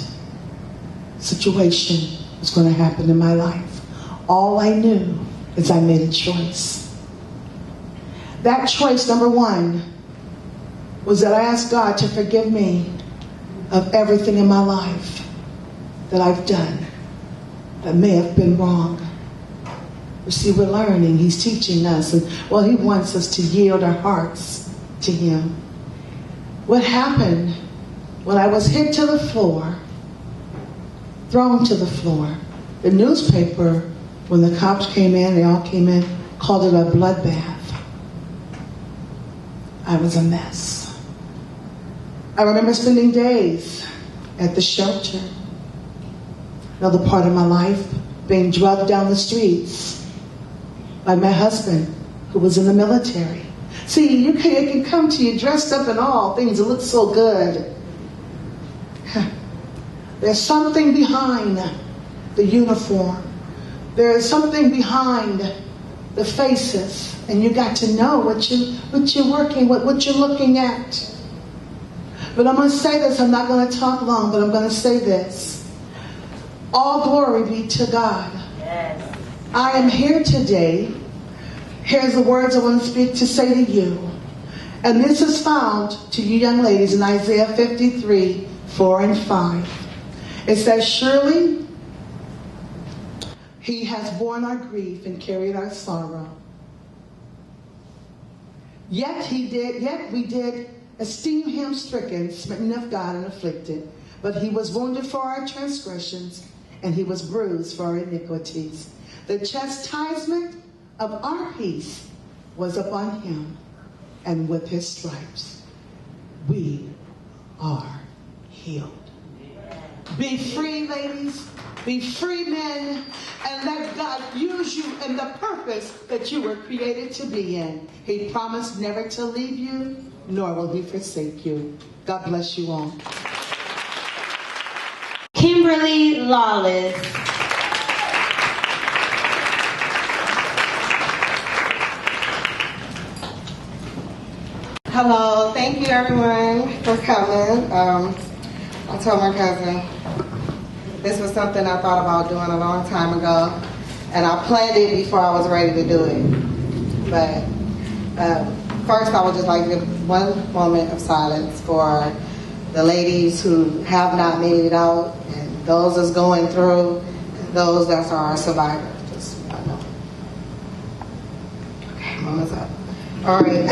situation was going to happen in my life. All I knew is I made a choice. That choice, number one, was that I asked God to forgive me of everything in my life that I've done that may have been wrong. You see, we're learning. He's teaching us. And, well, he wants us to yield our hearts to him. What happened when I was hit to the floor, thrown to the floor, the newspaper, when the cops came in, they all came in, called it a bloodbath. I was a mess. I remember spending days at the shelter. Another part of my life, being drugged down the streets by my husband, who was in the military. See, it can come to you dressed up in all things that look so good. There's something behind the uniform. There is something behind the faces, and you got to know what you're working with, what you're looking at. But I'm going to say this. I'm not going to talk long, but I'm going to say this. All glory be to God. Yes. I am here today. Here's the words I want to speak to say to you. And this is found to you young ladies in Isaiah 53, 4 and 5. It says, surely he has borne our grief and carried our sorrow. Yet we did esteem him stricken, smitten of God, and afflicted. But he was wounded for our transgressions, and he was bruised for our iniquities. The chastisement of our peace was upon him, and with his stripes we are healed. Be free, ladies. Be free, men. And let God use you in the purpose that you were created to be in. He promised never to leave you, nor will he forsake you. God bless you all. Kimberly Lawless. Hello, thank you everyone for coming. I told my cousin this was something I thought about doing a long time ago, and I planned it before I was ready to do it. But first I would just like to give one moment of silence for the ladies who have not made it out, and those that's going through, and those that are survivors. Just, I know. Okay, mama's up. All right.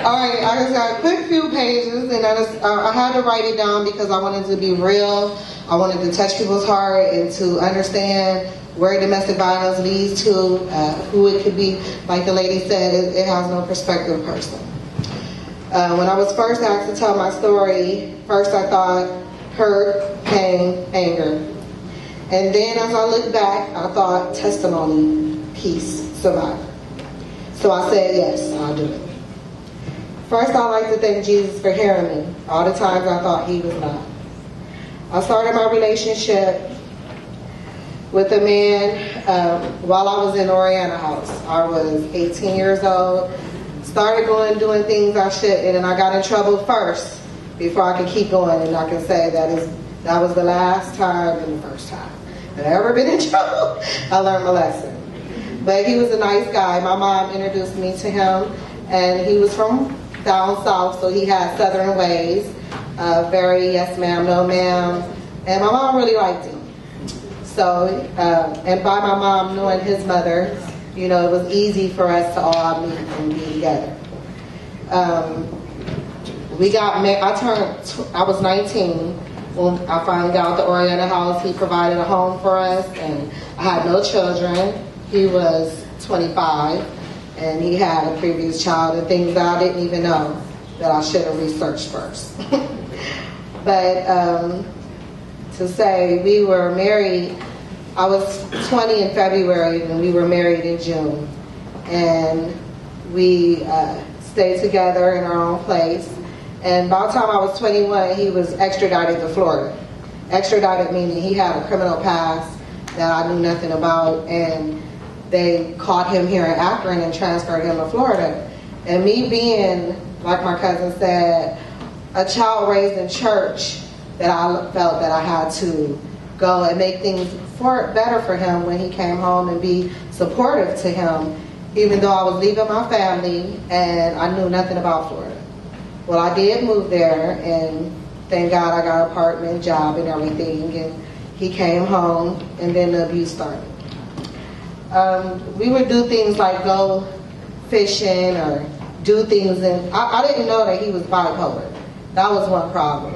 All right, I just got a quick few pages, and I had to write it down because I wanted to be real. I wanted to touch people's heart and to understand where domestic violence leads to, who it could be. Like the lady said, it has no perspective person. When I was first asked to tell my story, first I thought hurt, pain, anger. And then as I look back, I thought testimony, peace, survivor. So I said, yes, I'll do it. First, I'd like to thank Jesus for hearing me. All the times I thought he was not. I started my relationship with a man while I was in Oriana House. I was 18 years old. Started doing things I shouldn't, and I got in trouble first before I could keep going. And I can say that was the last time and the first time that I ever been in trouble. I learned my lesson. But he was a nice guy. My mom introduced me to him, and he was from down south, so he had southern ways. Very yes ma'am, no ma'am. And my mom really liked him. So, and by my mom knowing his mother, you know, it was easy for us to all meet and be together. We got married. I was 19 when I finally got out the Oriana House. He provided a home for us, and I had no children. He was 25. And he had a previous child and things that I didn't even know that I should have researched first. But to say we were married, I was 20 in February and we were married in June. And we stayed together in our own place. And by the time I was 21, he was extradited to Florida. Extradited meaning he had a criminal past that I knew nothing about, and they caught him here in Akron and transferred him to Florida. And me being, like my cousin said, a child raised in church, that I felt that I had to go and make things better for him when he came home and be supportive to him, even though I was leaving my family and I knew nothing about Florida. Well, I did move there, and thank God I got an apartment, job, and everything, and he came home, and then the abuse started. We would do things like go fishing or do things, and I didn't know that he was bipolar. That was one problem.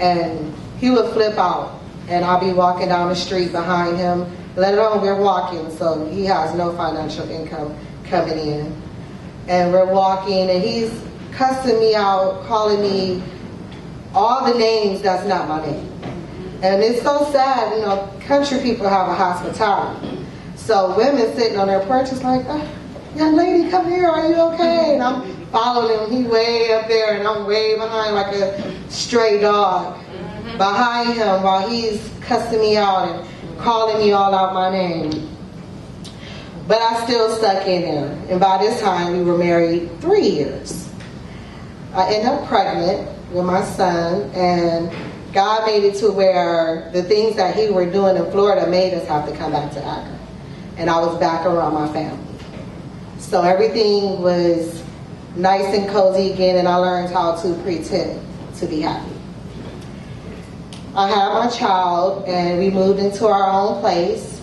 And he would flip out, and I'll be walking down the street behind him, let alone we're walking, so he has no financial income coming in. And we're walking, and he's cussing me out, calling me all the names that's not my name. And it's so sad, you know, country people have a hospitality. So women sitting on their porch is like, young lady, come here, are you okay? And I'm following him, he way up there, and I'm way behind like a stray dog behind him while he's cussing me out and calling me all out my name. But I still stuck in there. And by this time, we were married 3 years. I ended up pregnant with my son, and God made it to where the things that he were doing in Florida made us have to come back to Akron. And I was back around my family. So everything was nice and cozy again, and I learned how to pretend to be happy. I had my child, and we moved into our own place,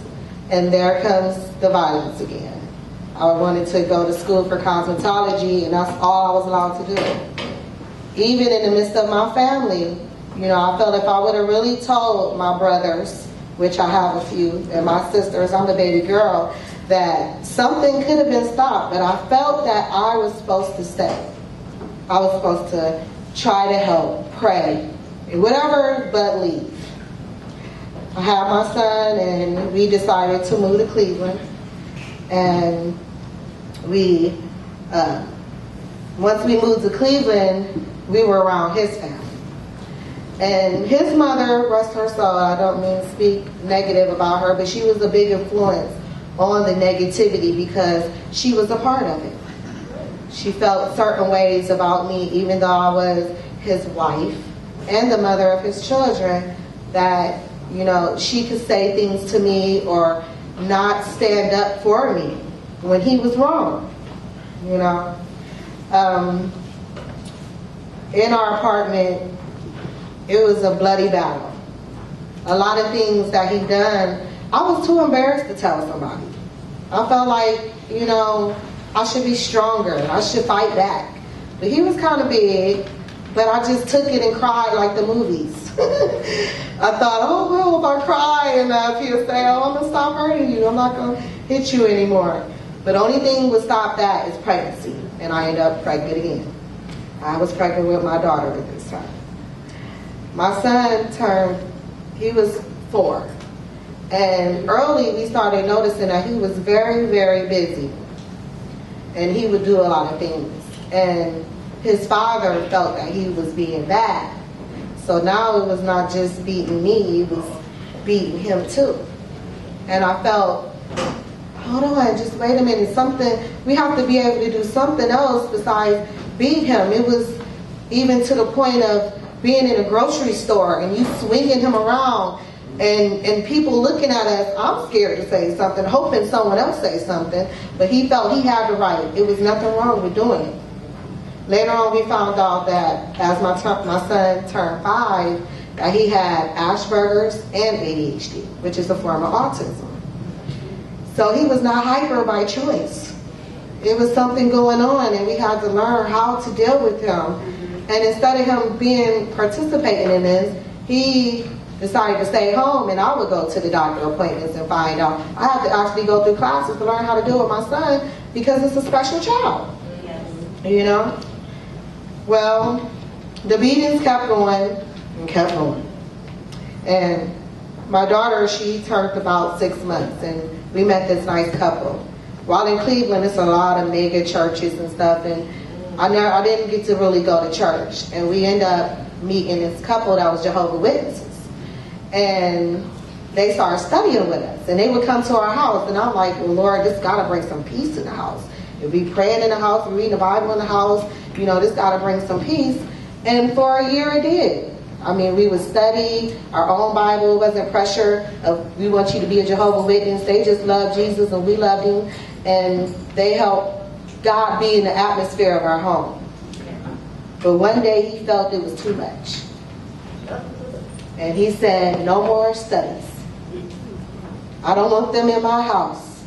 and there comes the violence again. I wanted to go to school for cosmetology, and that's all I was allowed to do. Even in the midst of my family, you know, I felt if I would have really told my brothers, which I have a few, and my sisters, I'm the baby girl, that something could have been stopped, but I felt that I was supposed to stay. I was supposed to try to help, pray, whatever but leave. I had my son, and we decided to move to Cleveland, and we, once we moved to Cleveland, we were around his family. And his mother, rest her soul, I don't mean to speak negative about her, but she was a big influence on the negativity because she was a part of it. She felt certain ways about me, even though I was his wife and the mother of his children, that, you know, she could say things to me or not stand up for me when he was wrong, you know. In our apartment, it was a bloody battle. A lot of things that he done, I was too embarrassed to tell somebody. I felt like, you know, I should be stronger. I should fight back. But he was kind of big, but I just took it and cried like the movies. I thought, oh, well, if I cry enough, he'll say, oh, I'm going to stop hurting you. I'm not going to hit you anymore. But the only thing would stop that is pregnancy. And I ended up pregnant again. I was pregnant with my daughter at this time. My son he was 4. And early we started noticing that he was very, very busy. And he would do a lot of things. And his father felt that he was being bad. So now it was not just beating me, it was beating him too. And I felt, hold on, just wait a minute, we have to be able to do something else besides beat him. It was even to the point of being in a grocery store and you swinging him around and people looking at us. I'm scared to say something, hoping someone else says something, but he felt he had the right. It was nothing wrong with doing it. Later on, we found out that as my son turned 5, that he had Asperger's and ADHD, which is a form of autism. So he was not hyper by choice. It was something going on, and we had to learn how to deal with him. And instead of him participating in this, he decided to stay home, and I would go to the doctor appointments and find out. I had to actually go through classes to learn how to do it with my son because it's a special child. You know? Well, the beatings kept going and kept going. And my daughter, she turned about 6 months, and we met this nice couple. While in Cleveland, it's a lot of mega churches and stuff, and I didn't get to really go to church. And we ended up meeting this couple that was Jehovah's Witnesses. And they started studying with us, and they would come to our house, and I'm like, well, Lord, this got to bring some peace in the house. If we praying in the house, we reading the Bible in the house, you know, this got to bring some peace. And for a year it did. I mean, we would study our own Bible. It wasn't pressure of, we want you to be a Jehovah's Witness. They just loved Jesus and we loved him. And they helped God be in the atmosphere of our home. But one day he felt it was too much. And he said, no more studies. I don't want them in my house.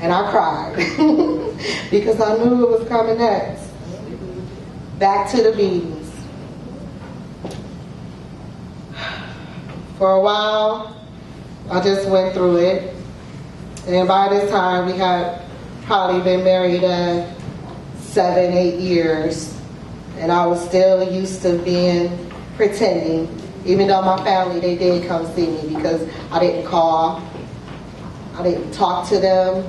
And I cried because I knew it was coming next. Back to the beatings. For a while, I just went through it. And by this time, we had probably been married 7, 8 years. And I was still used to being pretending. Even though my family, they did come see me because I didn't call. I didn't talk to them.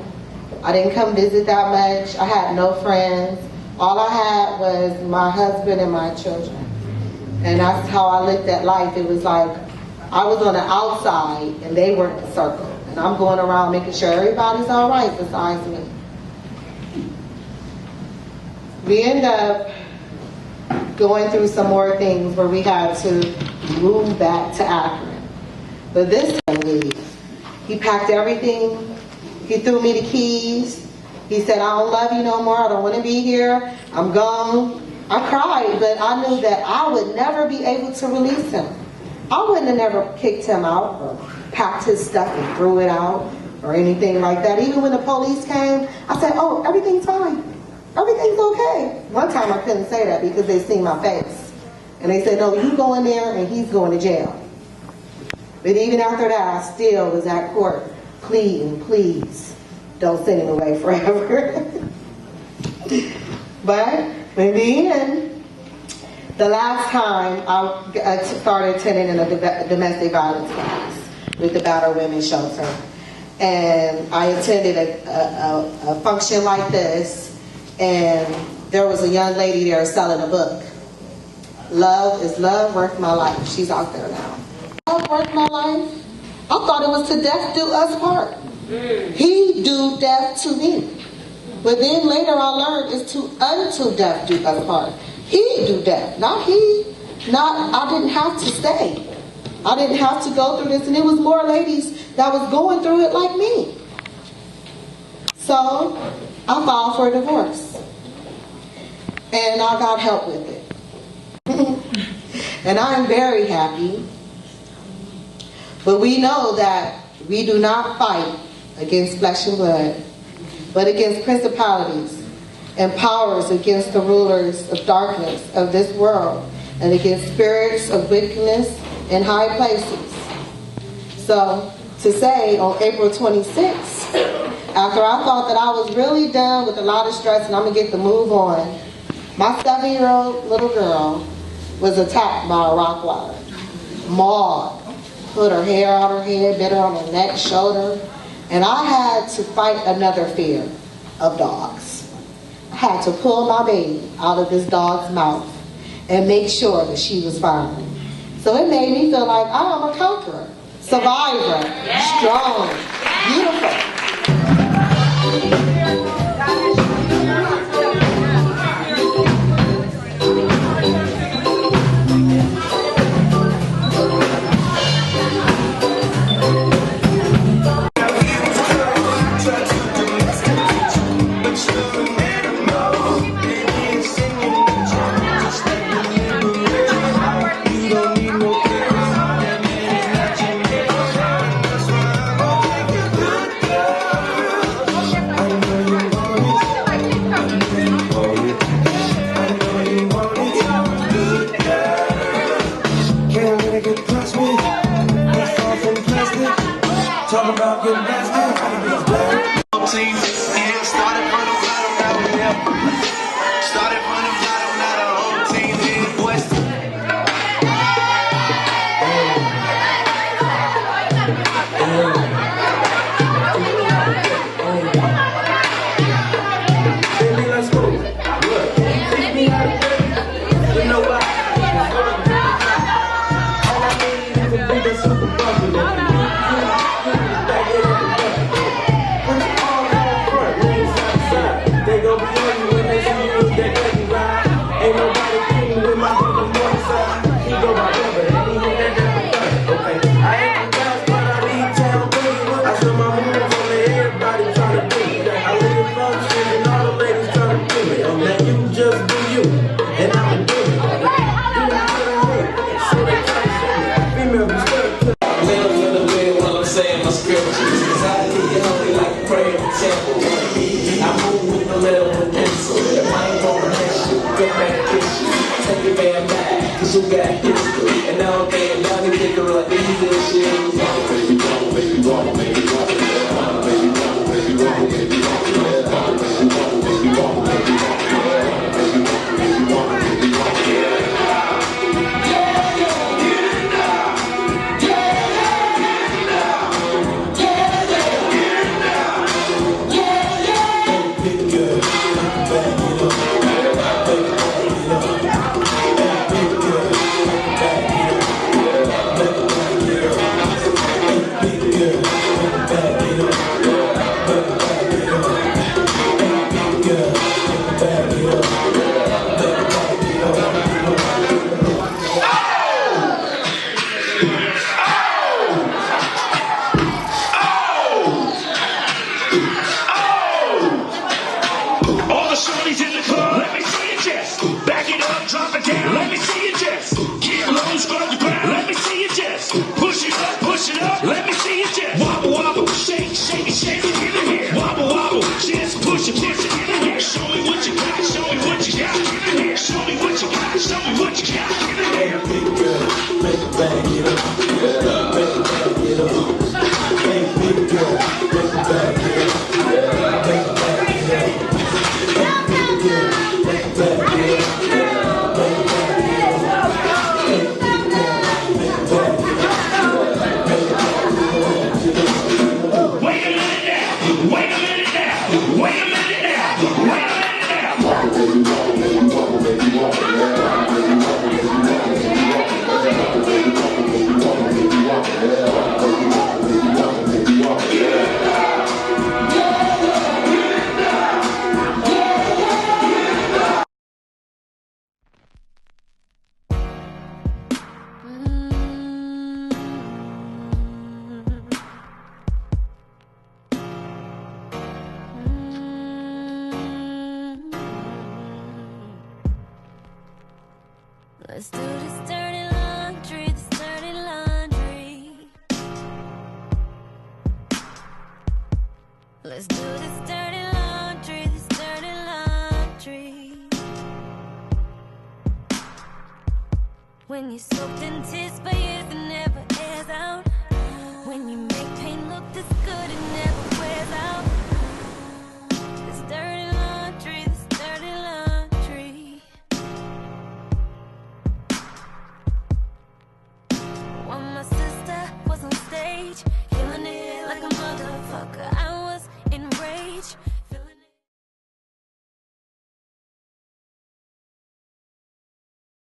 I didn't come visit that much. I had no friends. All I had was my husband and my children. And that's how I looked at life. It was like I was on the outside and they were in the circle. And I'm going around making sure everybody's all right besides me. We end up going through some more things where we had to move back to Akron. But this time, he packed everything. He threw me the keys. He said, I don't love you no more. I don't want to be here. I'm gone. I cried, but I knew that I would never be able to release him. I wouldn't have never kicked him out or packed his stuff and threw it out or anything like that. Even when the police came, I said, oh, everything's fine. Everything's okay. One time I couldn't say that because they seen my face. And they said, no, you go in there and he's going to jail. But even after that, I still was at court pleading, please, don't send him away forever. But in the end, the last time I started attending in a domestic violence class with the Battered Women's Shelter. And I attended a function like this, and there was a young lady there selling a book. Love is love worth my life. She's out there now. Love worth my life? I thought it was to death do us part. He do death to me. But then later I learned it's to unto death do us part. He do death, not he. I didn't have to stay. I didn't have to go through this. And it was more ladies that was going through it like me. So I filed for a divorce. And I got help with it. And I am very happy. But we know that we do not fight against flesh and blood, but against principalities and powers, against the rulers of darkness of this world, and against spirits of wickedness in high places. So to say on April 26th, after I thought that I was really done with a lot of stress and I'm going to get the move on, my 7-year-old little girl was attacked by a Rottweiler. Maud put her hair out her head, bit her on her neck, shoulder, and I had to fight another fear of dogs. I had to pull my baby out of this dog's mouth and make sure that she was fine. So it made me feel like I am a conqueror, survivor, strong, beautiful. Started from the bottom, now the whole team here, boys. Baby, let's go. Look, teach me how to do it. You know why? All I need is a bigger super bubble. Back it up and back. Put it all out front, lean side to side. They gon' be on you when they see you with that dirty ride. Ain't nobody kidding with my brother Northside. He go by rubber, and he hit that dirty third. Okay, I ain't the best, but I leave town boogie. I show my moves on to everybody trying to do it. I live functions and all the ladies trying to do it. Oh man, you just do you, and I'ma do it. Do it to the hood, so they try to see me. Female, be stuck to Little to the bed while I'm saying my scriptures. Cause I keep you hungry like a prayer in the temple. I move with the letter with pencil. If I ain't gonna miss you, go back and kiss you. Take your man back, cause you got history. And now I'm getting down and think of like these little shit. Baby, wrong, baby, wrong, baby, wrong. Baby, wrong, baby, wrong, baby, wrong. Baby, wrong, baby, wrong, baby, wrong. Baby, wrong, baby, wrong, baby, wrong. All the shorties in the club, let me see your chest. Back it up, drop it down, let me see your chest. Get low, scrub the ground, let me see your chest. Push it up, let me see your chest. Wobble, wobble, shake, shake it, shake it, give it here. Wobble, wobble, just push it, give it here. Show me what you got, show me what you got, give it here. Show me what you got, show me what you got, give it here. Big girl, make it back, get up. Make it back, get up. Hey, big girl, make it back, get up. Make it back, get up. Let's do this dirty laundry, this dirty laundry. Let's do this dirty laundry, this dirty laundry. When you're soaked in tears, but you